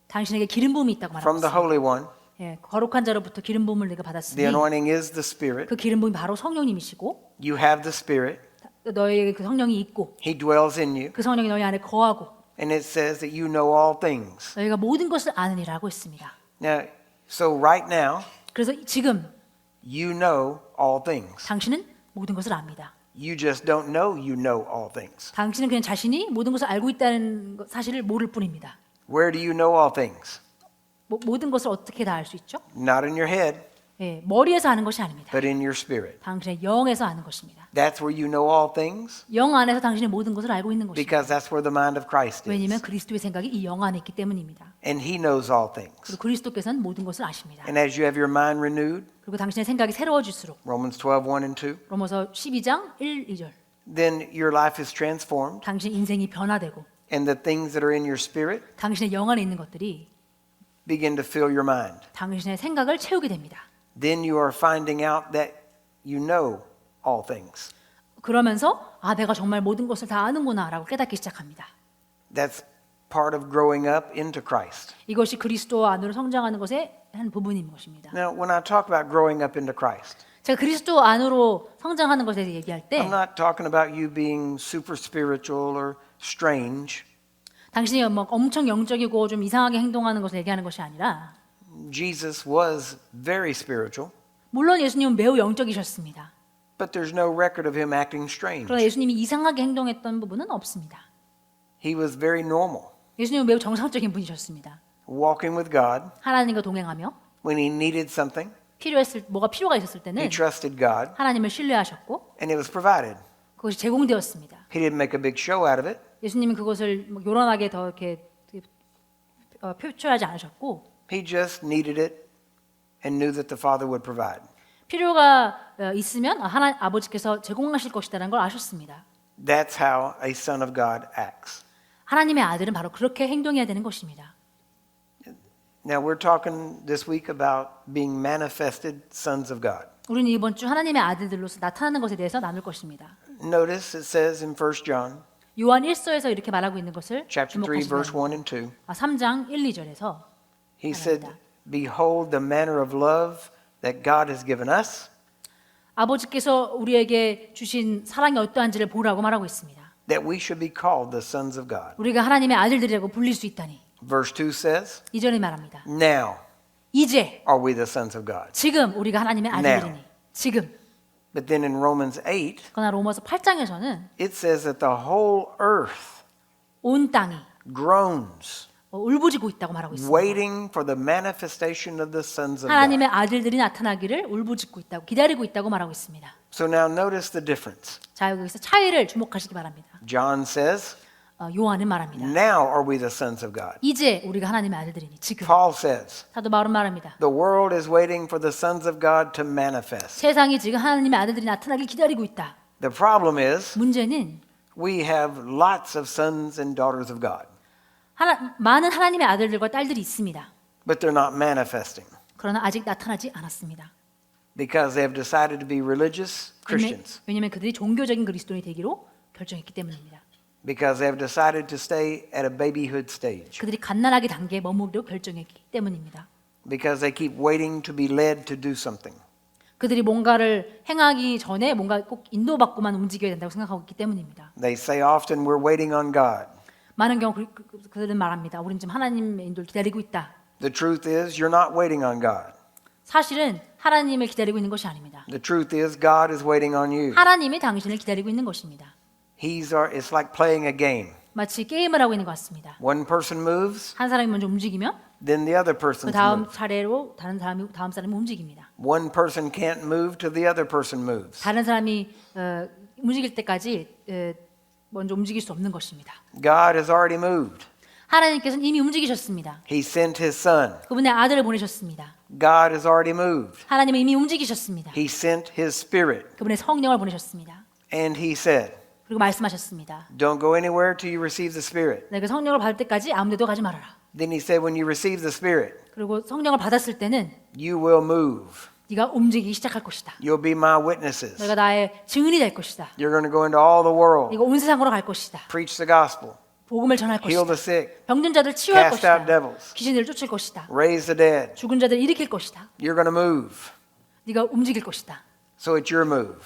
당신에게 기름 부음이 있다고 말하고 from the 있습니다. Holy One. 예, 거룩한 자로부터 기름 부음을 내가 받았으니 The anointing is the Spirit. 그 기름 부음이 바로 성령님이시고 You have the Spirit. 너에게 그 성령이 있고 He dwells in you. 그 성령이 너희 안에 거하고 And it says that you know all things. 너희가 모든 것을 아느니라고 했습니다. Now, so right now, 그래서 지금 you know all things. 당신은 모든 것을 압니다. You just don't know you know all things. 당신은 그냥 자신이 모든 것을 알고 있다는 사실을 모를 뿐입니다. Where do you know all things? 모든 것을 어떻게 다 알 수 있죠? Not in your head, 예, 머리에서 아는 것이 아닙니다. but in your spirit. 당신의 영에서 아는 것입니다. That's where you know all things 영 안에서 당신이 모든 것을 알고 있는 것입니다. because that's where the mind of Christ 왜냐하면 is. 그리스도의 생각이 이 영 안에 있기 때문입니다. And He knows all things. 그리고 그리스도께서는 모든 것을 아십니다. And as you have your mind renewed, 그리고 당신의 생각이 새로워질수록 Romans 12:1 and 2, 로마서 12장 1, 2절 then your life is transformed, 당신 인생이 변화되고 and the things that are in your spirit 당신의 영 안에 있는 것들이 begin to fill your mind. 당신의 생각을 채우게 됩니다. Then you are finding out that you know all things. 그러면서 아 내가 정말 모든 것을 다 아는구나라고 깨닫기 시작합니다. That's part of growing up into Christ. 이것이 그리스도 안으로 성장하는 것의 한 부분인 것입니다. Now, when I talk about growing up into Christ, 제가 그리스도 안으로 성장하는 것에 대해 얘기할 때 I'm not talking about you being super spiritual or strange. 당신이 뭐 엄청 영적이고 좀 이상하게 행동하는 것을 얘기하는 것이 아니라 Jesus was very spiritual, 물론 예수님은 매우 영적이셨습니다. but there's no record of him acting strange. 그러나 예수님이 이상하게 행동했던 부분은 없습니다. He was very normal, 예수님은 매우 정상적인 분이셨습니다. walking with God. 하나님과 동행하며 When he needed something, 뭐가 필요가 있었을 때는 he trusted God, 하나님을 신뢰하셨고 and it was provided. 그것이 제공되었습니다. He didn't make a big show out of it. 예수님은 그것을 뭐 요란하게 더 이렇게 표출하지 않으셨고 He just needed it and knew that the Father would provide. 필요가 있으면 아버지께서 제공하실 것이다라는 걸 아셨습니다. That's how a son of God acts. 하나님의 아들은 바로 그렇게 행동해야 되는 것입니다. Now we're talking this week about being manifested sons of God. 우리는 이번 주 하나님의 아들들로서 나타나는 것에 대해서 나눌 것입니다. Notice it says in 1 John 요한 1서에서 이렇게 말하고 있는 것을 chapter 3 verse 주목하시면 1 and 2. 3장 1, 2절에서 He said, "Behold the manner of love that God has given us, 아버지께서 우리에게 주신 사랑이 어떠한지를 보라고 말하고 있습니다. that we should be called the sons of God." 우리가 하나님의 아들들이라고 불릴 수 있다니. Verse 2 says, 2절에 말합니다. "Now 이제 are we the sons of God." 지금 우리가 하나님의 아들들이니 지금. But then in Romans 8, 그러나 로마서 8장에서는 it says that the whole earth 온 땅이 groans, 울부짖고 있다고 말하고 있습니다. waiting for the manifestation of the sons of God. 하나님의 아들들이 나타나기를 울부짖고 있다고 기다리고 있다고 말하고 있습니다. So now notice the difference. 자 여기서 차이를 주목하시기 바랍니다. John says, 요한은 말합니다. "Now are we the sons of God." 이제 우리가 하나님의 아들들이니 지금. Paul says, 사도 바울은 말합니다. "The world is waiting for the sons of God to manifest." 세상이 지금 하나님의 아들들이 나타나길 기다리고 있다. The problem is 문제는 we have lots of sons and daughters of God, 많은 하나님의 아들들과 딸들이 있습니다. but they're not manifesting 그러나 아직 나타나지 않았습니다. because they have decided to be religious Christians, 왜냐하면 그들이 종교적인 그리스도인이 되기로 결정했기 때문입니다. because they have decided to stay at a babyhood stage, 그들이 갓난아기 단계에 머무르기로 결정했기 때문입니다. because they keep waiting to be led to do something. 그들이 뭔가를 행하기 전에 뭔가 꼭 인도받고만 움직여야 된다고 생각하고 있기 때문입니다. They say often, "We're waiting on God." 많은 경우 그들은 말합니다. 우리는 지금 하나님의 인도를 기다리고 있다. The truth is, you're not waiting on God. 사실은 하나님을 기다리고 있는 것이 아닙니다. The truth is, God is waiting on you. 하나님이 당신을 기다리고 있는 것입니다. It's like playing a game. 마치 게임을 하고 있는 것 같습니다. One person moves, 한 사람이 먼저 움직이면 then the other 그 person 다음 moves. 차례로 다른 사람이 움직입니다. One person can't move till the other person moves. 다른 사람이 움직일 때까지 먼저 움직일 수 없는 것입니다. God has already moved. 하나님께서는 이미 움직이셨습니다. He sent His Son. 그분의 아들을 보내셨습니다. God has already moved. 하나님은 이미 움직이셨습니다. He sent His Spirit. 그분의 성령을 보내셨습니다. And He said, 그리고 말씀하셨습니다. don't go anywhere till you receive the Spirit. 내가 성령을 받을 때까지 아무 데도 가지 말아라. Then He said, when you receive the Spirit, 그리고 성령을 받았을 때는 you will move. 네가 움직이기 시작할 것이다. You'll be my witnesses. 너희가 나의 증인이 될 것이다. You're going to go into all the world, 네가 온 세상으로 갈 것이다. preach the gospel, 복음을 전할 heal the 것이다. sick, 병든 자들 치유할 cast out 것이다. devils, 귀신을 쫓을 것이다. raise the dead. 죽은 자들 일으킬 것이다. You're going to move. 네가 움직일 것이다. So it's your move.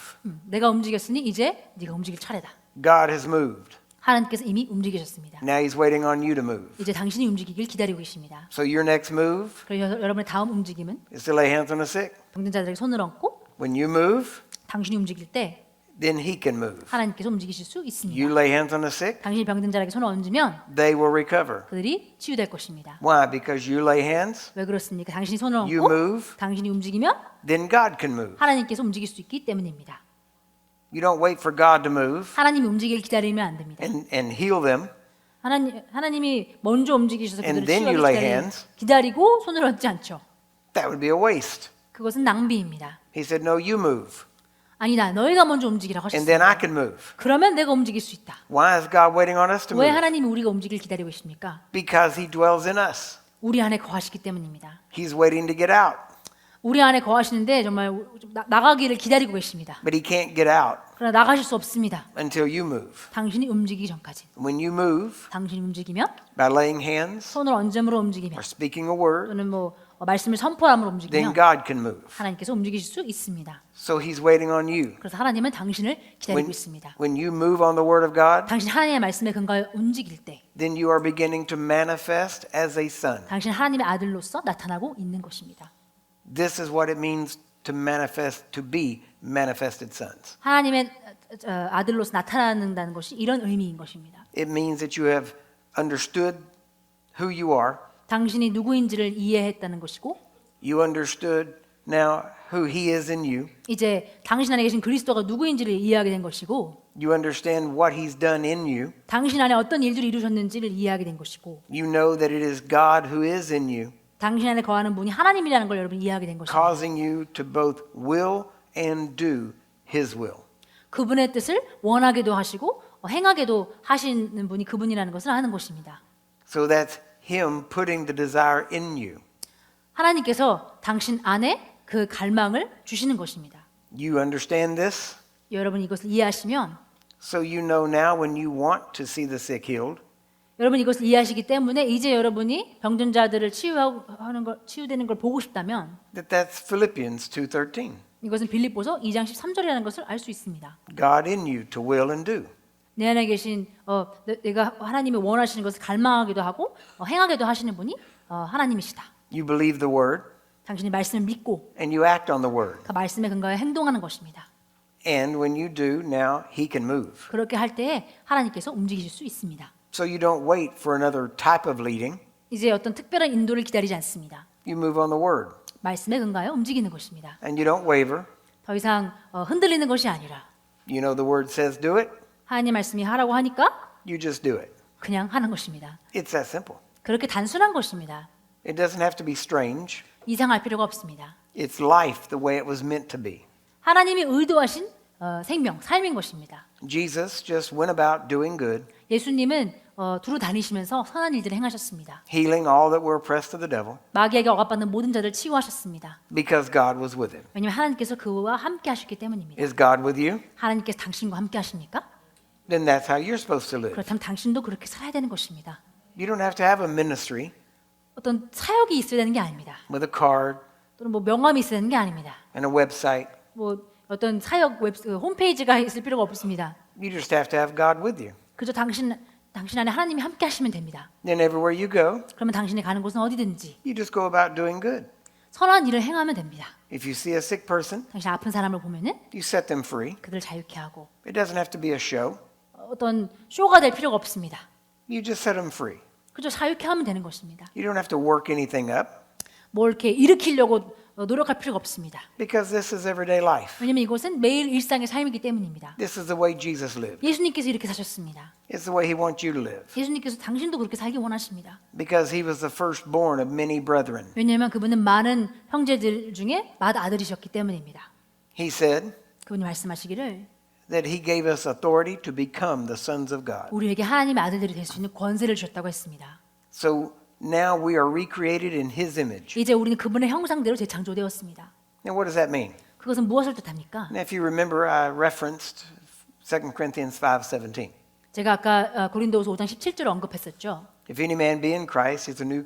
내가 움직였으니 이제 네가 움직일 차례다. God has moved. 하나님께서 이미 움직이셨습니다. Now He's waiting on you to move. 이제 당신이 움직이길 기다리고 계십니다. So your next move 그래서 여러분의 다음 움직임은 is to lay hands on the sick. 병든 자들에게 손을 얹고 When you move, 당신이 움직일 때 then He can move. 하나님께서 움직이실 수 You 있습니다. lay hands on the sick, 당신이 병든 자에게 손을 얹으면 they will recover. 그들이 치유될 것입니다. Why? Because you lay hands, 왜 그렇습니까? 당신이 손을 you 얹고 move, 당신이 움직이면 then God can move. 하나님께서 움직일 수 있기 때문입니다. You don't wait for God to move 하나님이 움직이길 기다리면 안 됩니다. and heal them. 하나님이 먼저 움직이셔서 And 그들을 then you 치유하기 lay hands. 기다리고 손을 얹지 않죠. That would be a waste. 그것은 낭비입니다. He said, no, you move. 아니다. 너희가 먼저 움직이라고 And then I 하셨습니다. can move. 그러면 내가 움직일 수 있다. Why is God waiting on us to 왜 move? 하나님이 우리가 움직이길 기다리고 있습니까? Because He dwells in us. 우리 안에 거하시기 때문입니다. He's waiting to get out, 우리 안에 거하시는데 정말 좀 나가기를 기다리고 계십니다. but He can't get out 그러나 나가실 수 없습니다. until you move. 당신이 움직이기 전까지. When you move 당신이 움직이면 by laying hands 손을 얹음으로 움직이면 or speaking a word, 또는 말씀을 선포함으로 then 움직이면 God can move. 하나님께서 움직이실 수 있습니다. So He's waiting on you. 그래서 하나님은 당신을 기다리고 When, 있습니다. when you move on the Word of God, 당신 하나님의 말씀에 근거하여 움직일 때 then you are beginning to manifest as a son. 당신 하나님의 아들로서 나타나고 있는 것입니다. This is what it means to manifest, to be manifested sons. 하나님의 아들로서 나타나는다는 것이 이런 의미인 것입니다. It means that you have understood who you are. 당신이 누구인지를 이해했다는 것이고 You understood now who He is in you. 이제 당신 안에 계신 그리스도가 누구인지를 이해하게 된 것이고 You understand what He's done in you. 당신 안에 어떤 일들을 이루셨는지를 이해하게 된 것이고 You know that it is God who is in you, 당신 안에 거하는 분이 하나님이라는 걸 여러분 이해하게 된 것입니다. causing you to both will and do His will. 그분의 뜻을 원하게도 하시고 행하게도 하시는 분이 그분이라는 것을 아는 것입니다. So that's Him putting the desire in you. 하나님께서 당신 안에 그 갈망을 주시는 것입니다. You understand this? 여러분 이것을 이해하시면 So you know now when you want to see the sick healed, 여러분 이것을 이해하시기 때문에 이제 여러분이 병든 자들을 치유되는 걸 보고 싶다면 that's Philippians 2:13. 이것은 빌립보서 2장 13절이라는 것을 알 수 있습니다. God in you to will and do. 내 안에 계신 내가 하나님이 원하시는 것을 갈망하기도 하고 행하게도 하시는 분이 하나님이시다. You believe the word 당신이 말씀을 믿고 and you act on the word. 그 말씀에 근거해 행동하는 것입니다. And when you do, now He can move. 그렇게 할 때에 하나님께서 움직이실 수 있습니다. So you don't wait for another type of leading. 이제 어떤 특별한 인도를 기다리지 않습니다. You move on the word. 말씀에 근거하여 움직이는 것입니다. And you don't waver. 더 이상 흔들리는 것이 아니라 You know the word says do it. 하나님 말씀이 하라고 하니까 You just do it. 그냥 하는 것입니다. It's that simple. 그렇게 단순한 것입니다. It doesn't have to be strange. 이상할 필요가 없습니다. It's life the way it was meant to be. 하나님이 의도하신 생명, 삶인 것입니다. Jesus just went about doing good, 예수님은 두루 다니시면서 선한 일들을 행하셨습니다. healing all that were oppressed of the devil, 마귀에게 억압받는 모든 자들을 치유하셨습니다. because God was with him. 왜냐하면 하나님께서 그와 함께 하셨기 때문입니다. Is God with you? 하나님께서 당신과 함께 하십니까? Then that's how you're supposed to live. 그렇다면 당신도 그렇게 살아야 되는 것입니다. You don't have to have a ministry 어떤 사역이 있어야 되는 게 아닙니다. with a card 또는 명함이 있어야 되는 게 아닙니다. and a website. 어떤 사역 홈페이지가 있을 필요가 없습니다. You just have to have God with you. 그저 당신 안에 하나님이 함께 하시면 됩니다. Then everywhere you go, 그러면 당신이 가는 곳은 어디든지 you just go about doing good. 선한 일을 행하면 됩니다. If you see a sick person, 당신 아픈 사람을 보면은 you set them free. 그들을 자유케 하고 It doesn't have to be a show. 어떤 쇼가 될 필요가 없습니다. You just set them free. 그저 자유케 하면 되는 것입니다. You don't have to work anything up. 뭘 이렇게 일으키려고 노력할 필요가 없습니다. because this is everyday life. 왜냐하면 이것은 매일 일상의 삶이기 때문입니다. This is the way Jesus lived. 예수님께서 이렇게 사셨습니다. It's the way he wants you to live 예수님께서 당신도 그렇게 살기 원하십니다. because he was the firstborn of many brethren. 왜냐하면 그분은 많은 형제들 중에 맏아들이셨기 때문입니다. He said 그분이 말씀하시기를 that he gave us authority to become the sons of God. 우리에게 하나님의 아들들이 될 수 있는 권세를 주셨다고 했습니다. So now we are recreated in his image. 이제 우리는 그분의 형상대로 재창조되었습니다. Now what does that mean? 그것은 무엇을 뜻합니까? Now if you remember, I referenced 2 Corinthians 5:17. 제가 아까 고린도후서 5장 17절을 언급했었죠. If any man be in Christ, he's a new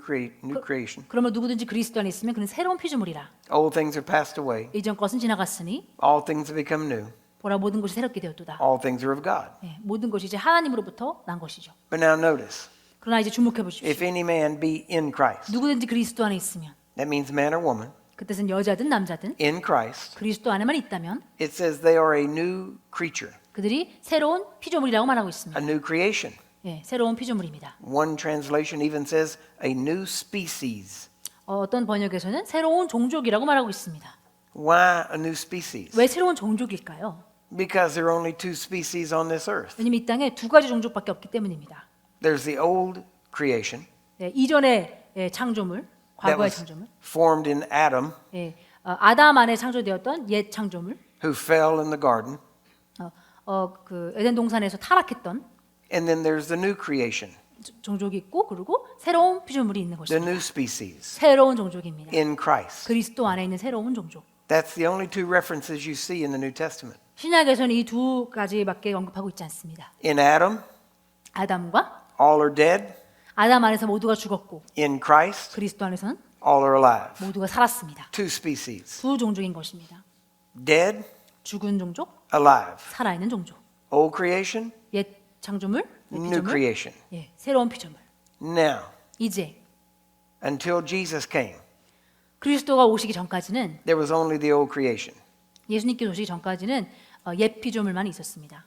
creation. 그러면 누구든지 그리스도 안에 있으면 그는 새로운 피조물이라. Old things are passed away. 이전 것은 지나갔으니 All things have become new. 보라 모든 것이 새롭게 되었도다. All things are of God. 예, 모든 것이 이제 하나님으로부터 난 것이죠. But now notice, 그러나 이제 주목해 보십시오. if any man be in Christ, 누구든지 그리스도 안에 있으면 that means man or woman, 그 뜻은 여자든 남자든 in Christ, 그리스도 안에만 있다면 it says they are a new creature, 그들이 새로운 피조물이라고 말하고 있습니다. a new creation. 예, 새로운 피조물입니다. One translation even says a new species. 어떤 번역에서는 새로운 종족이라고 말하고 있습니다. Why a new species? 왜 새로운 종족일까요? Because there are only two species on this earth. 왜냐면 이 땅에 두 가지 종족밖에 없기 때문입니다. There's the old creation 예, 이전의 창조물, that 과거의 was 창조물, formed in Adam, 예, 아담 안에 창조되었던 옛 창조물, who fell in the garden. 그 에덴 동산에서 타락했던 And then there's the new creation, 종족이 있고 그리고 새로운 피조물이 있는 the 것입니다. new species 새로운 종족입니다. in Christ. 그리스도 안에 있는 새로운 종족. That's the only two references you see in the New Testament. 신약에서는 이 두 가지밖에 언급하고 있지 않습니다. In Adam, 아담과 all are dead. 아담 안에서 모두가 죽었고 In Christ, 그리스도 안에서는 all are alive. 모두가 살았습니다. Two species, 두 종족인 것입니다. dead, 죽은 종족, alive. 살아있는 종족. Old creation, 옛 창조물, 옛 new 피조물, creation. 예, 새로운 피조물. Now, 이제 until Jesus came, 그리스도가 오시기 전까지는 there was only the old creation. 예수님께서 오시기 전까지는 옛 피조물만 있었습니다.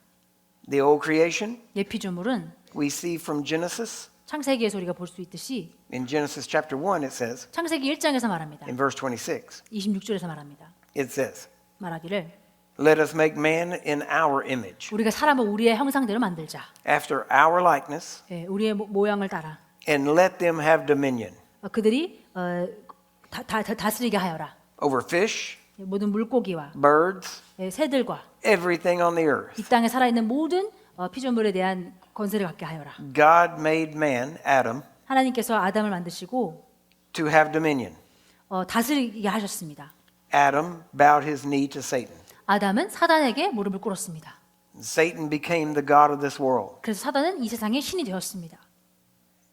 The old creation 옛 피조물은 we see from Genesis. 창세기에서 우리가 볼 수 있듯이 In Genesis chapter 1 it says, 창세기 1장에서 말합니다. in verse 26, 26절에서 말합니다. it says, 말하기를 let us make man in our image, 우리가 사람을 우리의 형상대로 만들자. after our likeness, 예, 우리의 모양을 따라 and let them have dominion 그들이 다스리게 하여라. over fish, 예, 모든 물고기와 birds, 예, 새들과 everything on the earth. 이 땅에 살아있는 모든 피조물에 대한 권세를 갖게 하여라. God made man, Adam, 하나님께서 아담을 만드시고 to have dominion. 다스리게 하셨습니다. Adam bowed his knee to Satan. 아담은 사단에게 무릎을 꿇었습니다. Satan became the god of this world. 그래서 사단은 이 세상의 신이 되었습니다.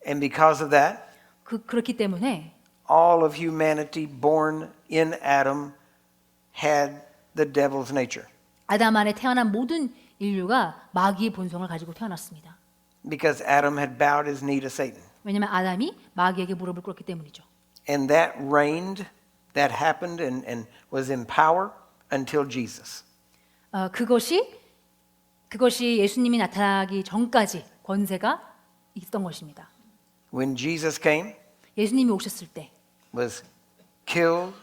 And because of that, 그렇기 때문에 all of humanity born in Adam had the devil's nature. 아담 안에 태어난 모든 인류가 마귀의 본성을 가지고 태어났습니다. Because Adam had bowed his knee to Satan. 왜냐하면 아담이 마귀에게 무릎을 꿇었기 때문이죠. And that reigned, that happened and was in power until Jesus. 그것이 예수님이 나타나기 전까지 권세가 있던 것입니다. When Jesus came, 예수님이 오셨을 때 was killed,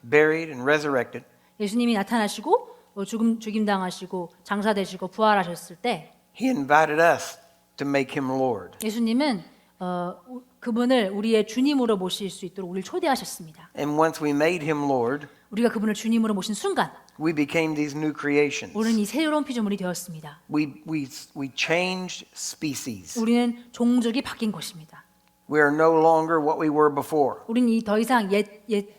buried, and resurrected, 예수님이 나타나시고 죽임 당하시고 장사되시고 부활하셨을 때 he invited us to make him Lord. 예수님은 그분을 우리의 주님으로 모실 수 있도록 우리를 초대하셨습니다. And once we made him Lord, 우리가 그분을 주님으로 모신 순간 we became these new creations. 우리는 이 새로운 피조물이 되었습니다. We changed species. 우리는 종족이 바뀐 것입니다. We are no longer what we were before. 우리는 더 이상 옛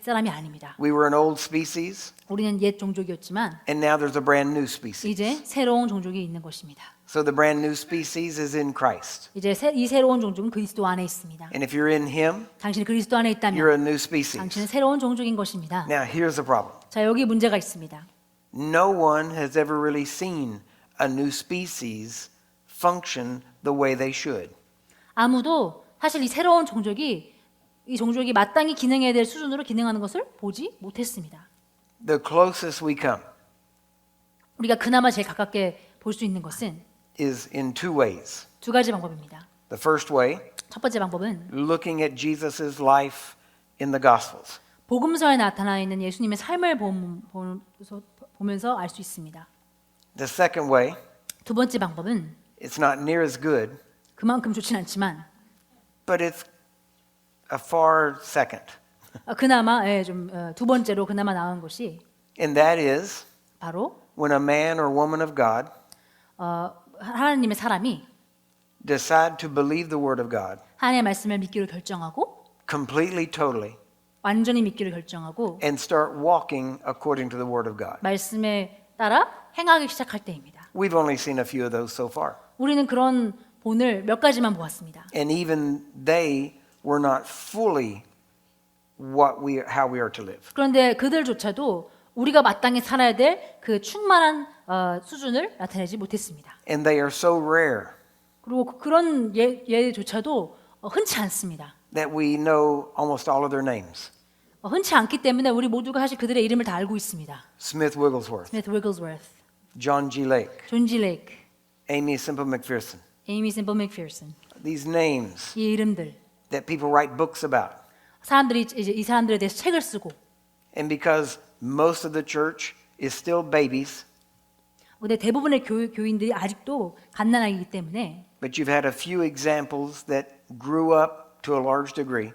사람이 아닙니다. We were an old species, 우리는 옛 종족이었지만 and now there's a brand new species. 이제 새로운 종족이 있는 것입니다. So the brand new species is in Christ. 이제 이 새로운 종족은 그리스도 안에 있습니다. And if you're in him, 당신이 그리스도 안에 you're 있다면 a new species. 당신은 새로운 종족인 것입니다. Now, here's the problem. 자, 여기 문제가 있습니다. No one has ever really seen a new species function the way they should. 아무도 사실 이 새로운 종족이 마땅히 기능해야 될 수준으로 기능하는 것을 보지 못했습니다. The closest we come 우리가 그나마 제일 가깝게 볼 수 있는 것은 is in two ways. 두 가지 방법입니다. The first way, 첫 번째 방법은 looking at Jesus' life in the Gospels. 복음서에 나타나 있는 예수님의 삶을 보면서 알 수 있습니다. The second way, 두 번째 방법은 it's not near as good, 그만큼 좋진 않지만 but it's a far second. 그나마 두 번째로 그나마 나은 것이 And that is 바로 when a man or woman of God 하나님의 사람이 decide to believe the word of God 하나님의 말씀을 믿기로 결정하고 completely, totally, 완전히 믿기로 결정하고 and start walking according to the word of God. 말씀에 따라 행하기 시작할 때입니다. We've only seen a few of those so far. 우리는 그런 본을 몇 가지만 보았습니다. And even they were not fully how we are to live. 그런데 그들조차도 우리가 마땅히 살아야 될 그 충만한 수준을 나타내지 못했습니다. And they are so rare 그리고 그런 예조차도 흔치 않습니다. that we know almost all of their names. 흔치 않기 때문에 우리 모두가 사실 그들의 이름을 다 알고 있습니다. Smith Wigglesworth, 스미스 위글스워스, John G. Lake, 존 지 레이크, Amy Semple McPherson. 에이미 샘플 맥피어슨. These names 이 이름들 that people write books about. 사람들이 이제 이 사람들에 대해서 책을 쓰고 And because most of the church is still babies, 근데 대부분의 교인들이 아직도 갓난아기이기 때문에 but you've had a few examples that grew up to a large degree.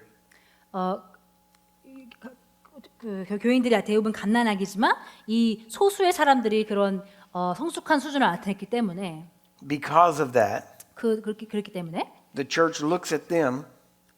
그 교인들이 대부분 갓난아기지만 이 소수의 사람들이 그런 성숙한 수준을 나타냈기 때문에 Because of that, 그렇기 때문에 the church looks at them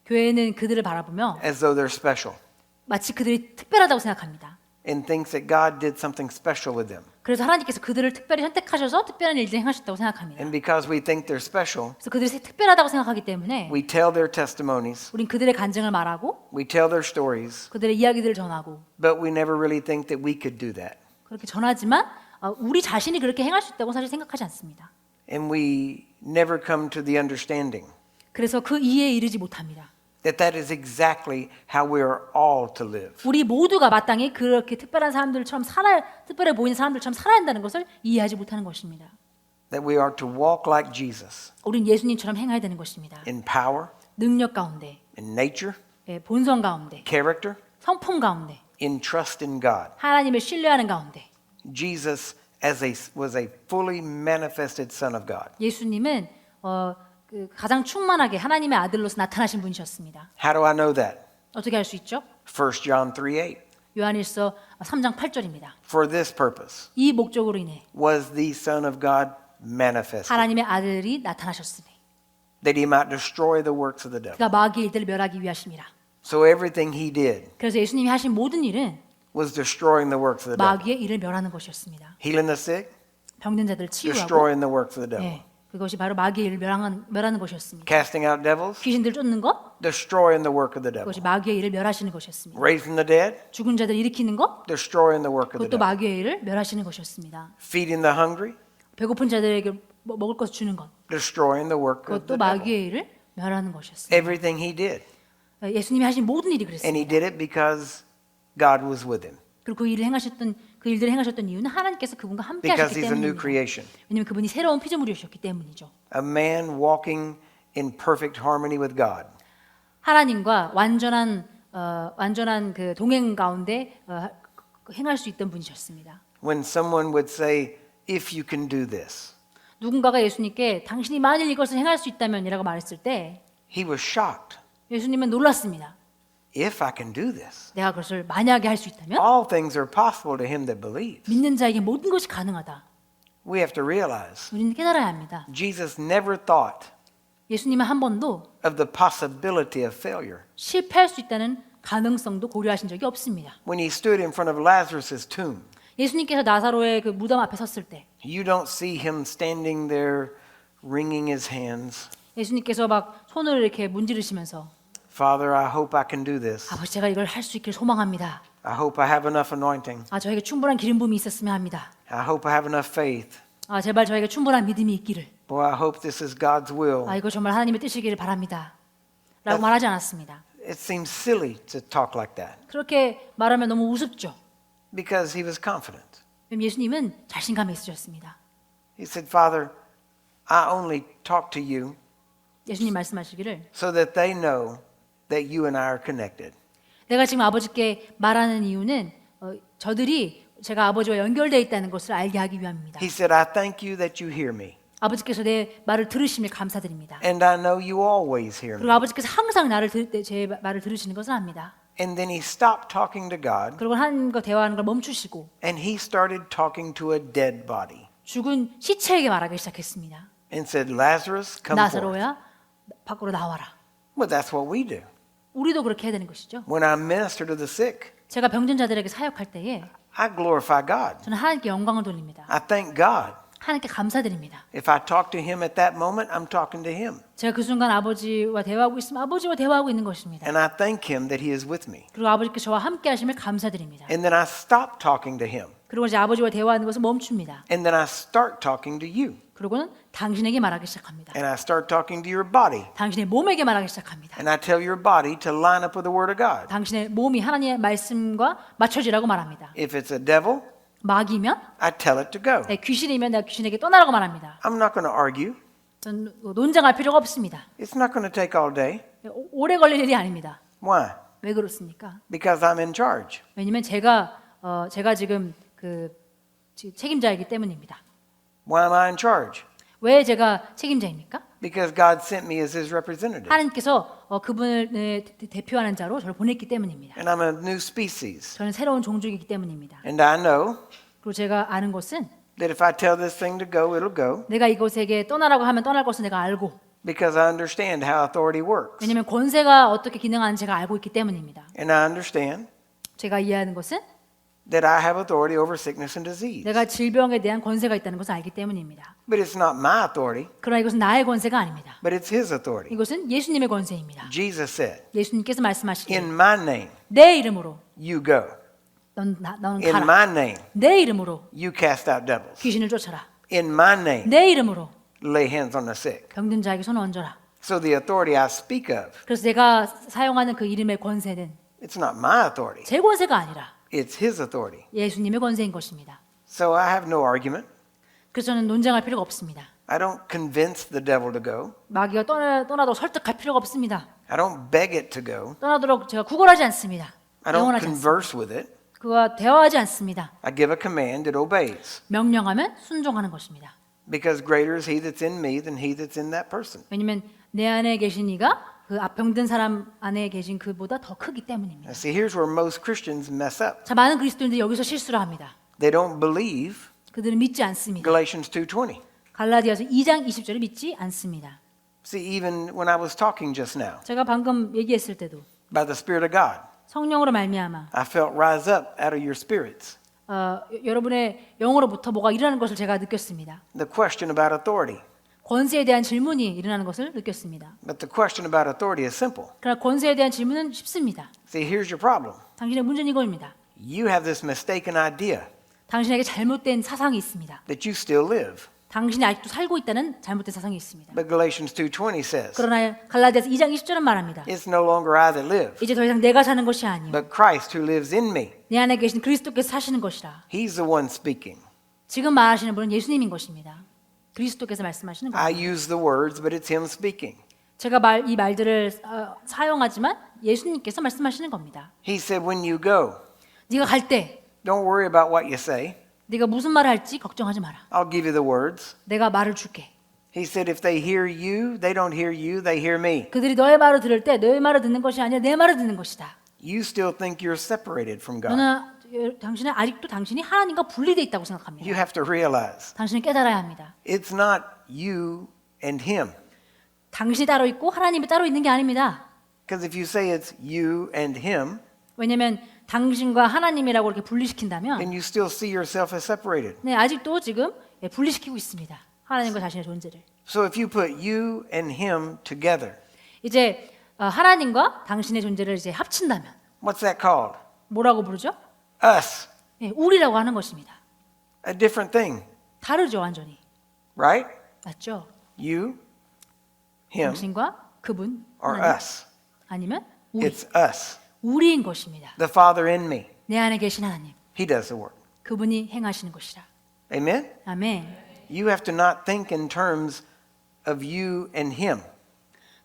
교회는 그들을 바라보며 as though they're special 마치 그들이 특별하다고 생각합니다. and thinks that God did something special with them. 그래서 하나님께서 그들을 특별히 선택하셔서 특별한 일을 행하셨다고 생각합니다. And because we think they're special, 그래서 그들이 특별하다고 생각하기 때문에 we tell their testimonies, 우린 그들의 간증을 말하고 we tell their stories, 그들의 이야기들을 전하고 but we never really think that we could do that. 그렇게 전하지만 우리 자신이 그렇게 행할 수 있다고 사실 생각하지 않습니다. And we never come to the understanding 그래서 그 이해에 이르지 못합니다. that is exactly how we are all to live. 우리 모두가 마땅히 그렇게 특별한 사람들처럼 특별해 보이는 사람들처럼 살아야 한다는 것을 이해하지 못하는 것입니다. That we are to walk like Jesus 우린 예수님처럼 행해야 되는 것입니다. in power, 능력 가운데, in nature, 본성 가운데, character, 성품 가운데, in trust in God. 하나님을 신뢰하는 가운데. Jesus was a fully manifested Son of God. 예수님은 가장 충만하게 하나님의 아들로서 나타나신 분이셨습니다. How do I know that? 어떻게 알 수 있죠? 1 John 3:8. 요한일서 3장 8절입니다. For this purpose 이 목적으로 인해 was the Son of God manifested, 하나님의 아들이 나타나셨으니 that he might destroy the works of the devil. 그가 마귀의 일들을 멸하기 위하심이라. So everything he did 그래서 예수님이 하신 모든 일은 was destroying the works of the devil. 마귀의 일을 멸하는 것이었습니다. Healing the sick, 병든 자들을 치유하고 destroying the works of the devil. 그것이 바로 마귀의 일을 멸하는 것이었습니다. Casting out devils, 귀신들 쫓는 것 destroying the work of the devil. 그것이 마귀의 일을 멸하시는 것이었습니다. Raising the dead, 죽은 자들 일으키는 것 destroying the work of the 그것도 devil. 마귀의 일을 멸하시는 것이었습니다. Feeding the hungry, 배고픈 자들에게 먹을 것을 주는 것 destroying the work of 그것도 the devil. 마귀의 일을 멸하는 것이었습니다. Everything he did. 예수님이 하신 모든 일이 And he 그랬습니다. did it because God was with him. 그리고 그 일들을 행하셨던 이유는 하나님께서 그분과 함께 Because 하셨기 he's a new 때문입니다. creation. 왜냐하면 그분이 새로운 피조물이셨기 때문이죠. A man walking in perfect harmony with God. 하나님과 완전한 그 동행 가운데 행할 수 있던 분이셨습니다. When someone would say, if you can do this, 누군가가 예수님께 당신이 만일 이것을 행할 수 있다면이라고 말했을 때 he was shocked. 예수님은 놀랐습니다. If I can do this, 내가 그것을 만약에 할 수 있다면 all things are possible to him that believes. 믿는 자에게 모든 것이 가능하다. We have to realize 우리는 깨달아야 합니다. Jesus never thought 예수님은 한 번도 of the possibility of failure. 실패할 수 있다는 가능성도 고려하신 적이 없습니다. When he stood in front of Lazarus' tomb, 예수님께서 나사로의 그 무덤 앞에 섰을 때 you don't see him standing there wringing his hands. 예수님께서 막 손을 이렇게 문지르시면서 Father, I hope I can do this. 아버지 제가 이걸 할 수 있길 소망합니다. I hope I have enough anointing. 저에게 충분한 기름 부음이 있었으면 합니다. I hope I have enough faith. 제발 저에게 충분한 믿음이 있기를. Boy, I hope this is God's will. 이거 정말 하나님의 뜻이기를 바랍니다. 라고 말하지 않았습니다. It seems silly to talk like that 그렇게 말하면 너무 우습죠. because he was confident. 왜냐면 예수님은 자신감이 있으셨습니다. He said, Father, I only talk to you 예수님 말씀하시기를 so that they know that you and I are connected. 내가 지금 아버지께 말하는 이유는 저들이 제가 아버지와 연결되어 있다는 것을 알게 하기 위함입니다. He said, I thank you that you hear me. 아버지께서 내 말을 들으심에 감사드립니다. And I know you always hear me. 그리고 아버지께서 항상 제 말을 들으시는 것을 압니다. And then he stopped talking to God 그리고 하나님과 대화하는 걸 멈추시고 and he started talking to a dead body 죽은 시체에게 말하기 시작했습니다. and said, Lazarus, come forth. 나사로야, 밖으로 나와라. Well, that's what we do. 우리도 그렇게 해야 되는 것이죠. When I minister to the sick, 제가 병든 자들에게 사역할 때에 I glorify God. 저는 하나님께 영광을 돌립니다. I thank God. 하나님께 감사드립니다. If I talk to him at that moment, I'm talking to him. 제가 그 순간 아버지와 대화하고 있으면 아버지와 대화하고 있는 것입니다. And I thank him that he is with me. 그리고 아버지께서 저와 함께 하심을 감사드립니다. And then I stop talking to him. 그리고 이제 아버지와 대화하는 것을 멈춥니다. And then I start talking to you. 그리고는 당신에게 말하기 시작합니다. And I start talking to your body. 당신의 몸에게 말하기 시작합니다. And I tell your body to line up with the Word of God. 당신의 몸이 하나님의 말씀과 맞춰지라고 말합니다. If it's a devil, 마귀면, I tell it to go. 귀신이면 내가 귀신에게 떠나라고 말합니다. I'm not going to argue. 전 논쟁할 필요가 없습니다. It's not going to take all day. 오래 걸릴 일이 아닙니다. Why? 왜 그렇습니까? Because I'm in charge. 왜냐면 제가 지금 지금 책임자이기 때문입니다. Why am I in charge? 왜 제가 책임자입니까? Because God sent me as His representative. 하나님께서 그분을 대표하는 자로 저를 보냈기 때문입니다. And I'm a new species. 저는 새로운 종족이기 때문입니다. And I know 그리고 제가 아는 것은 that if I tell this thing to go, it'll go. 내가 이곳에게 떠나라고 하면 떠날 것을 내가 알고 Because I understand how authority works. 왜냐하면 권세가 어떻게 기능하는지 제가 알고 있기 때문입니다. And I understand 제가 이해하는 것은 that I have authority over sickness and disease. 내가 질병에 대한 권세가 있다는 것을 알기 때문입니다. But it's not my authority, 그러나 이것은 나의 권세가 아닙니다. but it's His authority. 이것은 예수님의 권세입니다. Jesus said, 예수님께서 말씀하시기를 in my name, 내 이름으로 you go. 너는 In 가라. my name, 내 이름으로 you cast out devils. 귀신을 쫓아라. In my name, 내 이름으로 lay hands on the sick. 병든 자에게 손을 얹어라. So the authority I speak of, 그래서 내가 사용하는 그 이름의 권세는 it's not my authority, 제 권세가 아니라 it's His authority. 예수님의 권세인 것입니다. So I have no argument. 그래서 저는 논쟁할 필요가 없습니다. I don't convince the devil to go. 마귀가 떠나도록 설득할 필요가 없습니다. I don't beg it to go. 떠나도록 제가 구걸하지 않습니다. I don't 영원하지 않습니다. converse with it. 그와 대화하지 않습니다. I give a command, it obeys. 명령하면 순종하는 것입니다. Because greater is He that's in me than he that's in that person. 왜냐하면 내 안에 계신 이가 그 병든 사람 안에 계신 그보다 더 크기 때문입니다. Now see, here's where most Christians mess up. 자, 많은 그리스도인들이 여기서 실수를 합니다. They don't believe 그들은 믿지 않습니다. Galatians 2:20. 갈라디아서 2장 20절을 믿지 않습니다. See, even when I was talking just now 제가 방금 얘기했을 때도 by the Spirit of God, 성령으로 말미암아 I felt rise up out of your spirits. 여러분의 영으로부터 뭐가 일어나는 것을 제가 느꼈습니다. The question about authority. 권세에 대한 질문이 일어나는 것을 느꼈습니다. But the question about authority is simple. 그러나 권세에 대한 질문은 쉽습니다. See, here's your problem. 당신의 문제는 이거입니다. You have this mistaken idea 당신에게 잘못된 사상이 있습니다. that you still live. 당신이 아직도 살고 있다는 잘못된 사상이 있습니다. But Galatians 2:20 says, 그러나 갈라디아서 2장 20절은 말합니다. it's no longer I that live, 이제 더 이상 내가 사는 것이 아니요 but Christ who lives in me. 내 안에 계신 그리스도께서 사시는 것이라. He's the one speaking. 지금 말하시는 분은 예수님인 것입니다. 그리스도께서 말씀하시는 I 겁니다. use the words, but it's Him speaking. 제가 이 말들을 사용하지만 예수님께서 말씀하시는 겁니다. He said, when you go, 네가 갈 때 don't worry about what you say. 네가 무슨 말을 할지 걱정하지 마라. I'll give you the words. 내가 말을 줄게. He said, if they hear you, they don't hear you, they hear me. 그들이 너의 말을 들을 때 너의 말을 듣는 것이 아니라 내 말을 듣는 것이다. You still think you're separated from God. 당신은 아직도 당신이 하나님과 분리되어 있다고 You 생각합니다. have to realize 당신은 깨달아야 합니다. it's not you and Him. 당신이 따로 있고 하나님이 따로 있는 게 아닙니다. Because if you say it's you and Him, 왜냐하면 당신과 하나님이라고 이렇게 분리시킨다면 then you still see yourself as separated. 네, 아직도 지금 분리시키고 있습니다. 하나님과 자신의 존재를. So if you put you and Him together, 이제 하나님과 당신의 존재를 이제 합친다면 what's that called? 뭐라고 부르죠? Us. 네, 우리라고 하는 것입니다. A different thing, 다르죠, 완전히. right? 맞죠? You, Him, 당신과 그분, or 하나님, us. 아니면 우리, It's us. 우리인 것입니다. The Father in me. 내 안에 계신 하나님, He does the work. 그분이 행하시는 것이라. Amen? 아멘. You have to not think in terms of you and Him.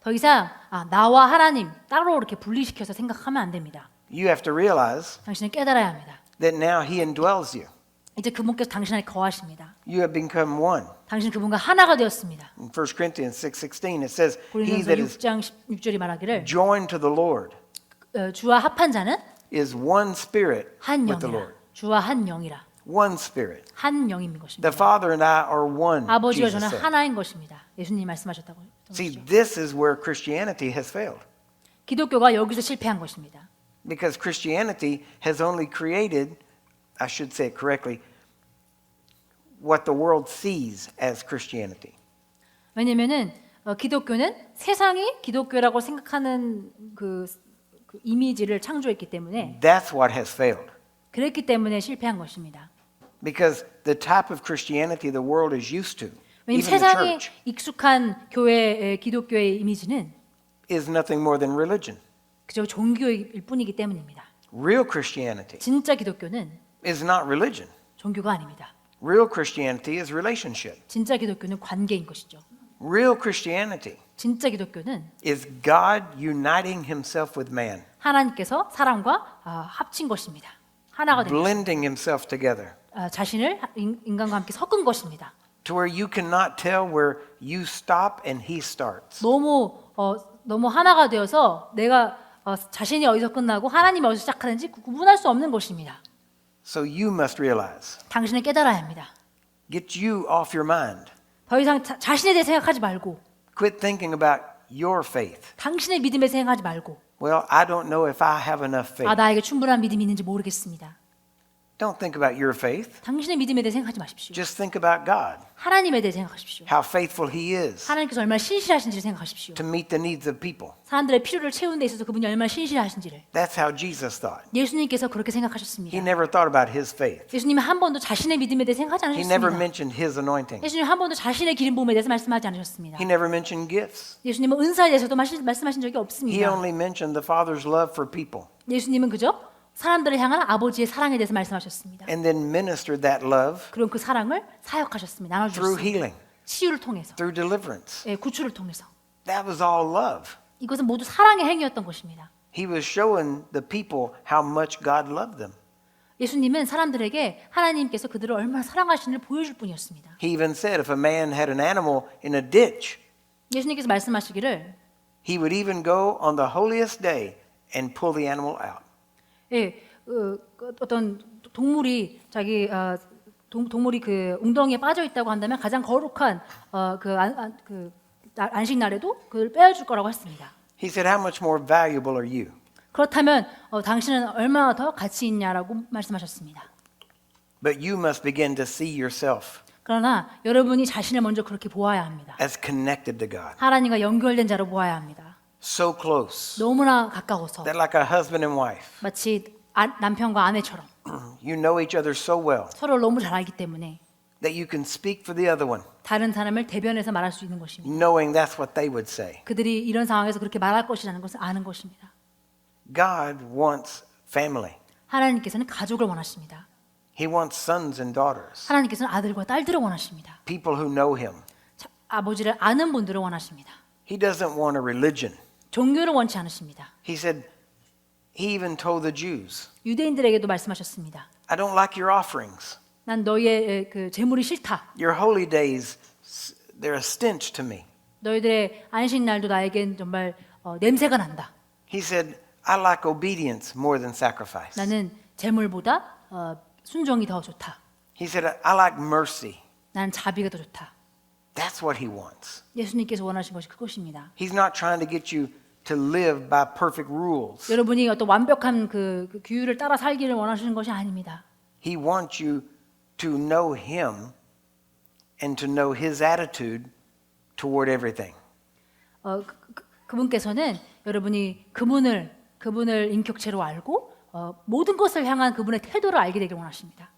더 이상 나와 하나님 따로 이렇게 분리시켜서 생각하면 안 됩니다. You have to realize 당신은 깨달아야 합니다. that now he indwells you. 이제 그분께서 당신 안에 거하십니다. You have become one. 당신 그분과 하나가 되었습니다. In 1 Corinthians 6:16 it says, He 고린도서 that is 6장 6절이 말하기를 joined to the Lord 주와 합한 자는 is one spirit 한 with the 영이라. Lord. 주와 한 영이라. One spirit. 한 영인 The 것입니다. Father and I are one, 아버지와 Jesus 저는 said. 하나인 것입니다. 예수님이 말씀하셨다고. See, this is where Christianity has failed. 기독교가 여기서 실패한 것입니다. Because Christianity has only created, I should say it correctly, what the world sees as Christianity. 왜냐면은 기독교는 세상이 기독교라고 생각하는 그 이미지를 창조했기 때문에 That's what has failed. 그랬기 때문에 실패한 것입니다. Because the type of Christianity the world is used to, 왜냐면 even the 세상이 church, 익숙한 교회의 기독교의 이미지는 is nothing more than religion. 그저 종교일 뿐이기 때문입니다. Real Christianity 진짜 기독교는 is not religion. 종교가 아닙니다. Real Christianity is relationship. 진짜 기독교는 관계인 것이죠. Real Christianity 진짜 기독교는 is God uniting himself with man, 하나님께서 사람과 합친 것입니다. 하나가 된 blending himself together 자신을 인간과 함께 섞은 것입니다. to where you cannot tell where you stop and he starts. 너무 하나가 되어서 내가 자신이 어디서 끝나고 하나님이 어디서 시작하는지 구분할 수 없는 것입니다. So you must realize, 당신은 깨달아야 합니다. get you off your mind. 더 이상 자신에 대해 생각하지 말고 Quit thinking about your faith. 당신의 믿음에 생각하지 말고 Well, I don't know if I have enough faith. 나에게 충분한 믿음이 있는지 모르겠습니다. Don't think about your faith. 당신의 믿음에 대해 생각하지 마십시오. Just think about God, 하나님에 대해 생각하십시오. how faithful he is 하나님께서 얼마나 신실하신지를 생각하십시오. to meet the needs of people. 사람들의 필요를 채우는 데 있어서 그분이 얼마나 신실하신지를 That's how Jesus thought. 예수님께서 그렇게 He 생각하셨습니다. never thought about his faith. 예수님은 한 번도 자신의 믿음에 대해 생각하지 He never 않으셨습니다. mentioned his anointing. 예수님 한 번도 자신의 기름 부음에 대해서 말씀하지 않으셨습니다. He never mentioned gifts. 예수님은 은사에 대해서도 말씀하신 적이 He 없습니다. only mentioned the Father's love for people 예수님은 그저 사람들을 향한 아버지의 사랑에 대해서 말씀하셨습니다. and then ministered that love 그럼 그 사랑을 사역하셨습니다. through 나눠주셨습니다. healing, 치유를 통해서, through deliverance. 구출을 통해서. That was all love. 이것은 모두 사랑의 행위였던 것입니다. He was showing the people how much God loved them. 예수님은 사람들에게 하나님께서 그들을 얼마나 사랑하시는지를 보여줄 뿐이었습니다. He even said if a man had an animal in a ditch, 예수님께서 말씀하시기를 he would even go on the holiest day and pull the animal out. 어떤 동물이 동물이 그 웅덩이에 빠져 있다고 한다면 가장 거룩한 안식 날에도 그걸 빼어줄 거라고 했습니다. He said, how much more valuable are you? 그렇다면 당신은 얼마나 더 가치 있냐라고 말씀하셨습니다. But you must begin to see yourself 그러나 여러분이 자신을 먼저 그렇게 보아야 합니다. as connected to God. 하나님과 연결된 자로 보아야 합니다. So close 너무나 가까워서 that like a husband and wife, 마치 남편과 아내처럼 you know each other so well 서로를 너무 잘 알기 때문에 that you can speak for the other one, 다른 사람을 대변해서 말할 수 있는 것입니다. knowing that's what they would say. 그들이 이런 상황에서 그렇게 말할 것이라는 것을 아는 것입니다. God wants family. 하나님께서는 가족을 원하십니다. He wants sons and daughters, 하나님께서는 아들과 딸들을 원하십니다. people who know him. 아버지를 아는 분들을 원하십니다. He doesn't want a religion. 종교를 원치 않으십니다. He said, he even told the Jews, 유대인들에게도 말씀하셨습니다. I don't like your offerings. 난 너희의 그 제물이 싫다. Your holy days, they're a stench to me. 너희들의 안식 날도 나에겐 정말 냄새가 난다. He said, I like obedience more than sacrifice. 나는 제물보다 순종이 더 좋다. He said, I like mercy. 나는 자비가 더 좋다. That's what he wants. 예수님께서 원하신 것이 그것입니다. He's not trying to get you to live by perfect rules. 여러분이 어떤 완벽한 그 규율을 따라 살기를 원하시는 것이 아닙니다. He wants you to know him and to know his attitude toward everything. 그분께서는 여러분이 그분을 인격체로 알고 모든 것을 향한 그분의 태도를 알게 되길 원하십니다.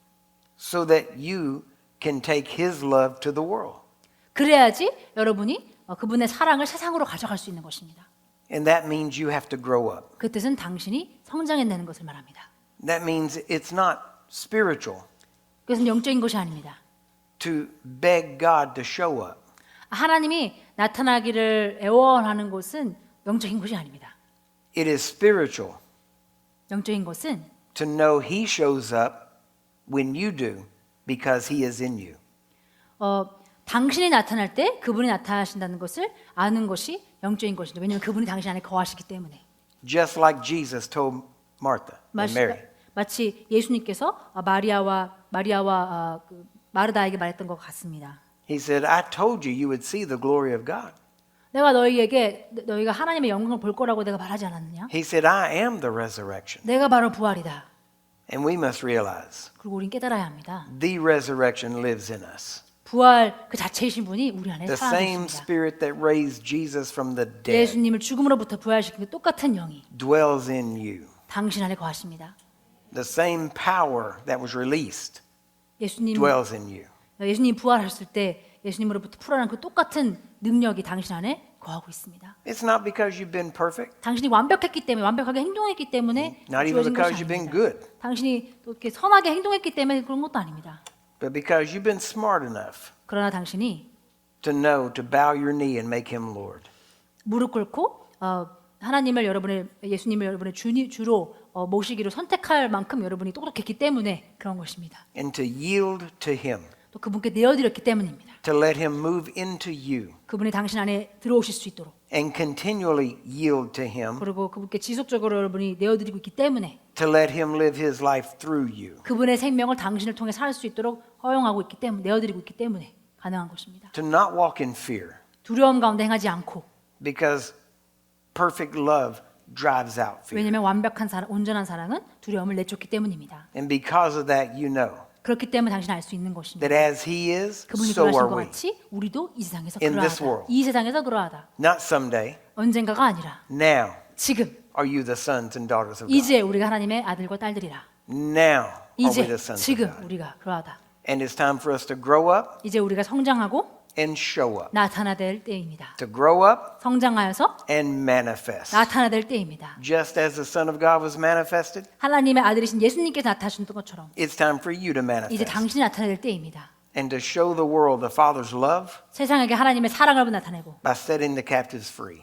So that you can take his love to the world. 그래야지 여러분이 그분의 사랑을 세상으로 가져갈 수 있는 것입니다. And that means you have to grow up. 그 뜻은 당신이 성장해내는 것을 말합니다. That means it's not spiritual 그것은 영적인 것이 아닙니다. to beg God to show up. 하나님이 나타나기를 애원하는 것은 영적인 것이 아닙니다. It is spiritual 영적인 것은 to know he shows up when you do because he is in you. 당신이 나타날 때 그분이 나타나신다는 것을 아는 것이 영적인 것입니다. 왜냐하면 그분이 당신 안에 거하시기 때문에. Just like Jesus told Martha and Mary. 마치 예수님께서 마리아와 그 마르다에게 말했던 것 같습니다. He said, I told you you would see the glory of God. 내가 너희가 하나님의 영광을 볼 거라고 내가 말하지 않았느냐? He said, I am the resurrection. 내가 바로 부활이다. And we must realize 그리고 우린 깨달아야 합니다. the resurrection lives in us. 부활 그 자체이신 분이 우리 안에 The 살아계십니다. same spirit that raised Jesus from the dead 예수님을 죽음으로부터 부활시킨 그 똑같은 영이 dwells in you. 당신 안에 거하십니다. The same power that was released 예수님이 dwells in you. 부활하셨을 때 예수님으로부터 풀어난 그 똑같은 능력이 당신 안에 거하고 있습니다. It's not because you've been perfect, 당신이 완벽했기 때문에 완벽하게 행동했기 때문에 not even 주어진 because 것이 you've been 아닙니다. good, 당신이 또 이렇게 선하게 행동했기 때문에 그런 것도 아닙니다. but because you've been smart enough 그러나 당신이 to know to bow your knee and make him Lord. 무릎 꿇고 예수님을 여러분의 주로 모시기로 선택할 만큼 여러분이 똑똑했기 때문에 그런 것입니다. And to yield to him, 또 그분께 내어드렸기 때문입니다. to let him move into you 그분이 당신 안에 들어오실 수 있도록 and continually yield to him, 그리고 그분께 지속적으로 여러분이 내어드리고 있기 때문에 to let him live his life through you. 그분의 생명을 당신을 통해 살 수 있도록 허용하고 있기 때문에 내어드리고 있기 때문에 가능한 것입니다. To not walk in fear, 두려움 가운데 행하지 않고 because perfect love drives out fear. 왜냐하면 완벽한 사랑, 온전한 사랑은 두려움을 내쫓기 때문입니다. And because of that, you know 그렇기 때문에 당신은 알 수 있는 것입니다. that as he is, 그분이 so 그러신 are 것 we. 같이 우리도 이 세상에서 In this 그러하다. world. 이 세상에서 그러하다. Not someday, 언젠가가 아니라 now 지금 are you the sons and daughters of God. 이제 우리가 하나님의 아들과 딸들이라. Now are we 이제 the sons of 지금 God. 우리가 그러하다. And it's time for us to grow up 이제 우리가 성장하고 and show up. 나타나야 될 때입니다. To grow up 성장하여서 and manifest. 나타나야 될 때입니다. Just as the Son of God was manifested, 하나님의 아들이신 예수님께서 나타나셨던 것처럼 it's time for you to 이제 manifest. 당신이 나타나야 될 때입니다. And to show the world the Father's love 세상에게 하나님의 사랑을 나타내고 by setting the captives free.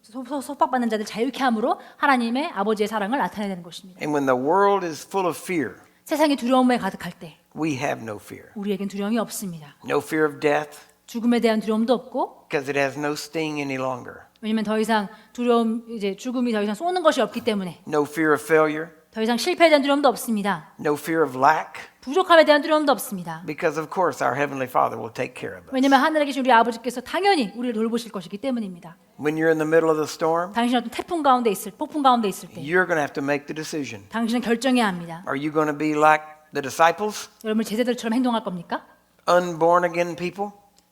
속박받는 자들 자유케 함으로 하나님의 아버지의 사랑을 나타내야 되는 것입니다. And when the world is full of fear, 세상이 두려움에 가득할 때 we have no fear. 우리에겐 두려움이 없습니다. No fear of death, 죽음에 대한 두려움도 없고 because it has no sting any longer. 왜냐면 더 이상 죽음이 더 이상 쏘는 것이 없기 때문에 No fear of failure, 더 이상 실패에 대한 두려움도 없습니다. no fear of lack, 부족함에 대한 두려움도 없습니다. because of course our Heavenly Father will take care of us. 왜냐면 하늘에 계신 우리 아버지께서 당연히 우리를 돌보실 것이기 때문입니다. When you're in the middle of the storm, 당신이 어떤 태풍 가운데 폭풍 가운데 있을 때 you're going to have to make the decision. 당신은 결정해야 합니다. Are you going to be like the disciples, 여러분 제자들처럼 행동할 겁니까? unborn again people,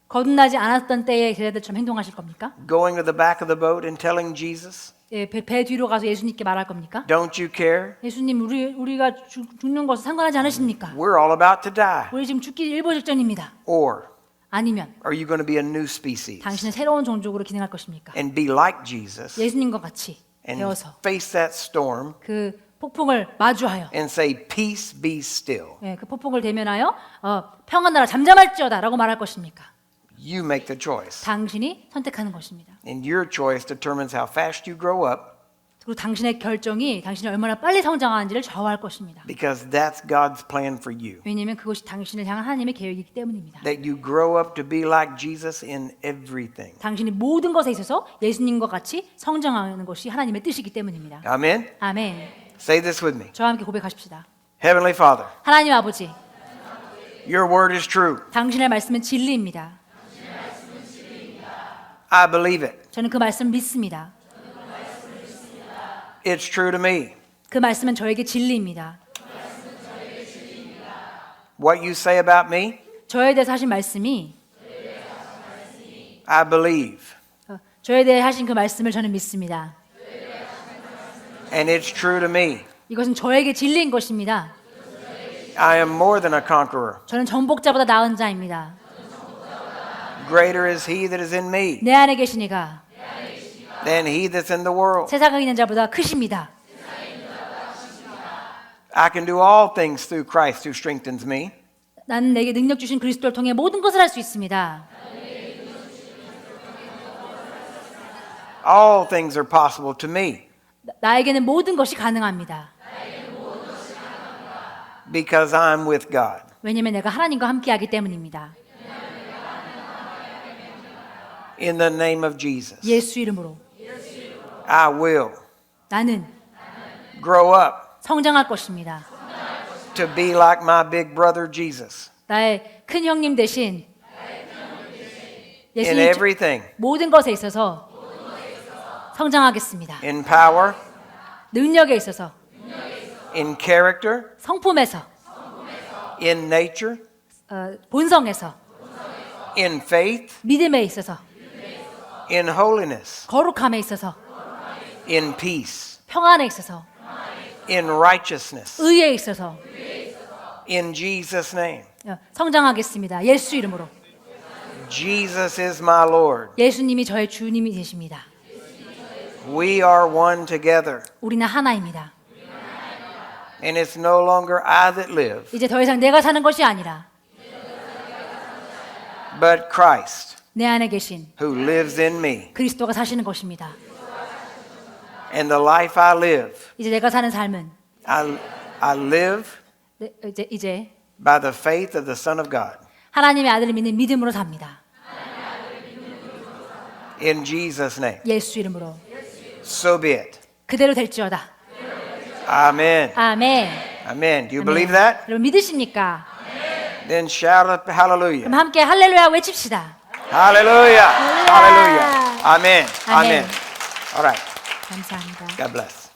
거듭나지 않았던 때의 제자들처럼 행동하실 겁니까? going to the back of the boat and telling Jesus, 배 뒤로 가서 예수님께 말할 겁니까? don't you care? 예수님 우리가 죽는 것은 상관하지 않으십니까? We're all about to die. 우리 지금 죽기 일보 직전입니다. Or 아니면 are you going to be a new species 당신은 새로운 종족으로 기능할 것입니까? and be like Jesus 예수님과 같이 and 되어서 face that storm 그 폭풍을 마주하여 and say, peace be still? 그 폭풍을 대면하여 평안나라 잠잠할지어다라고 말할 것입니까? You make the choice. 당신이 선택하는 것입니다. And your choice determines how fast you grow up, 그리고 당신의 결정이 당신이 얼마나 빨리 성장하는지를 좌우할 것입니다. because that's God's plan for you. 왜냐하면 그것이 당신을 향한 하나님의 계획이기 때문입니다. That you grow up to be like Jesus in everything. 당신이 모든 것에 있어서 예수님과 같이 성장하는 것이 하나님의 뜻이기 때문입니다. Amen? 아멘. Say this with me. 저와 함께 고백하십시다. Heavenly Father, 하나님 아버지, your word is true. 당신의 말씀은 진리입니다. I believe it. 저는 그 말씀을 믿습니다. It's true to me. 그 말씀은 저에게 진리입니다. What you say about me, 저에 대해서 하신 말씀이 I believe. 저에 대해 하신 그 말씀을 저는 믿습니다. And it's true to me. 이것은 저에게 진리인 것입니다. I am more than a conqueror. 저는 정복자보다 나은 자입니다. Greater is he that is in me 내 안에 계신 이가 than he that's in the world. 세상에 있는 자보다 크십니다. I can do all things through Christ who strengthens me. 나는 내게 능력 주신 그리스도를 통해 모든 것을 할 수 있습니다. All things are possible to me 나에게는 모든 것이 가능합니다. Because I'm with God. 왜냐하면 내가 하나님과 함께하기 때문입니다. In the name of Jesus. 예수 이름으로 I will 나는 grow up 성장할 것입니다. to be like my big brother Jesus. 나의 큰 형님 대신 In 예수님 everything. 모든 것에 있어서 성장하겠습니다. In power. 능력에 있어서, In character. 성품에서, In nature. 본성에서, In faith. 믿음에 있어서, In holiness. 거룩함에 있어서, In peace. 평안에 있어서, In righteousness. 의에 있어서 In Jesus' name. 성장하겠습니다. 예수 이름으로. Jesus is my Lord. 예수님이 저의 주님이 되십니다. We are one together. 우리는 하나입니다. And it's no longer I that live, 이제 더 이상 내가 사는 것이 아니라 but Christ 내 안에 계신 who lives in me. 그리스도가 사시는 것입니다. And the life I live, 이제 내가 사는 삶은 I live 이제 by the faith of the Son of God. 하나님의 아들을 믿는 믿음으로 삽니다. In Jesus' name. 예수 이름으로. So be it. 그대로 될지어다. Amen. 아멘. Amen. Do you 아멘. believe that? 여러분 믿으십니까? Then shout up hallelujah. 그럼 함께 할렐루야 외칩시다. Hallelujah. Hallelujah. Hallelujah. Amen. Amen. Amen. All right. 감사합니다. God bless.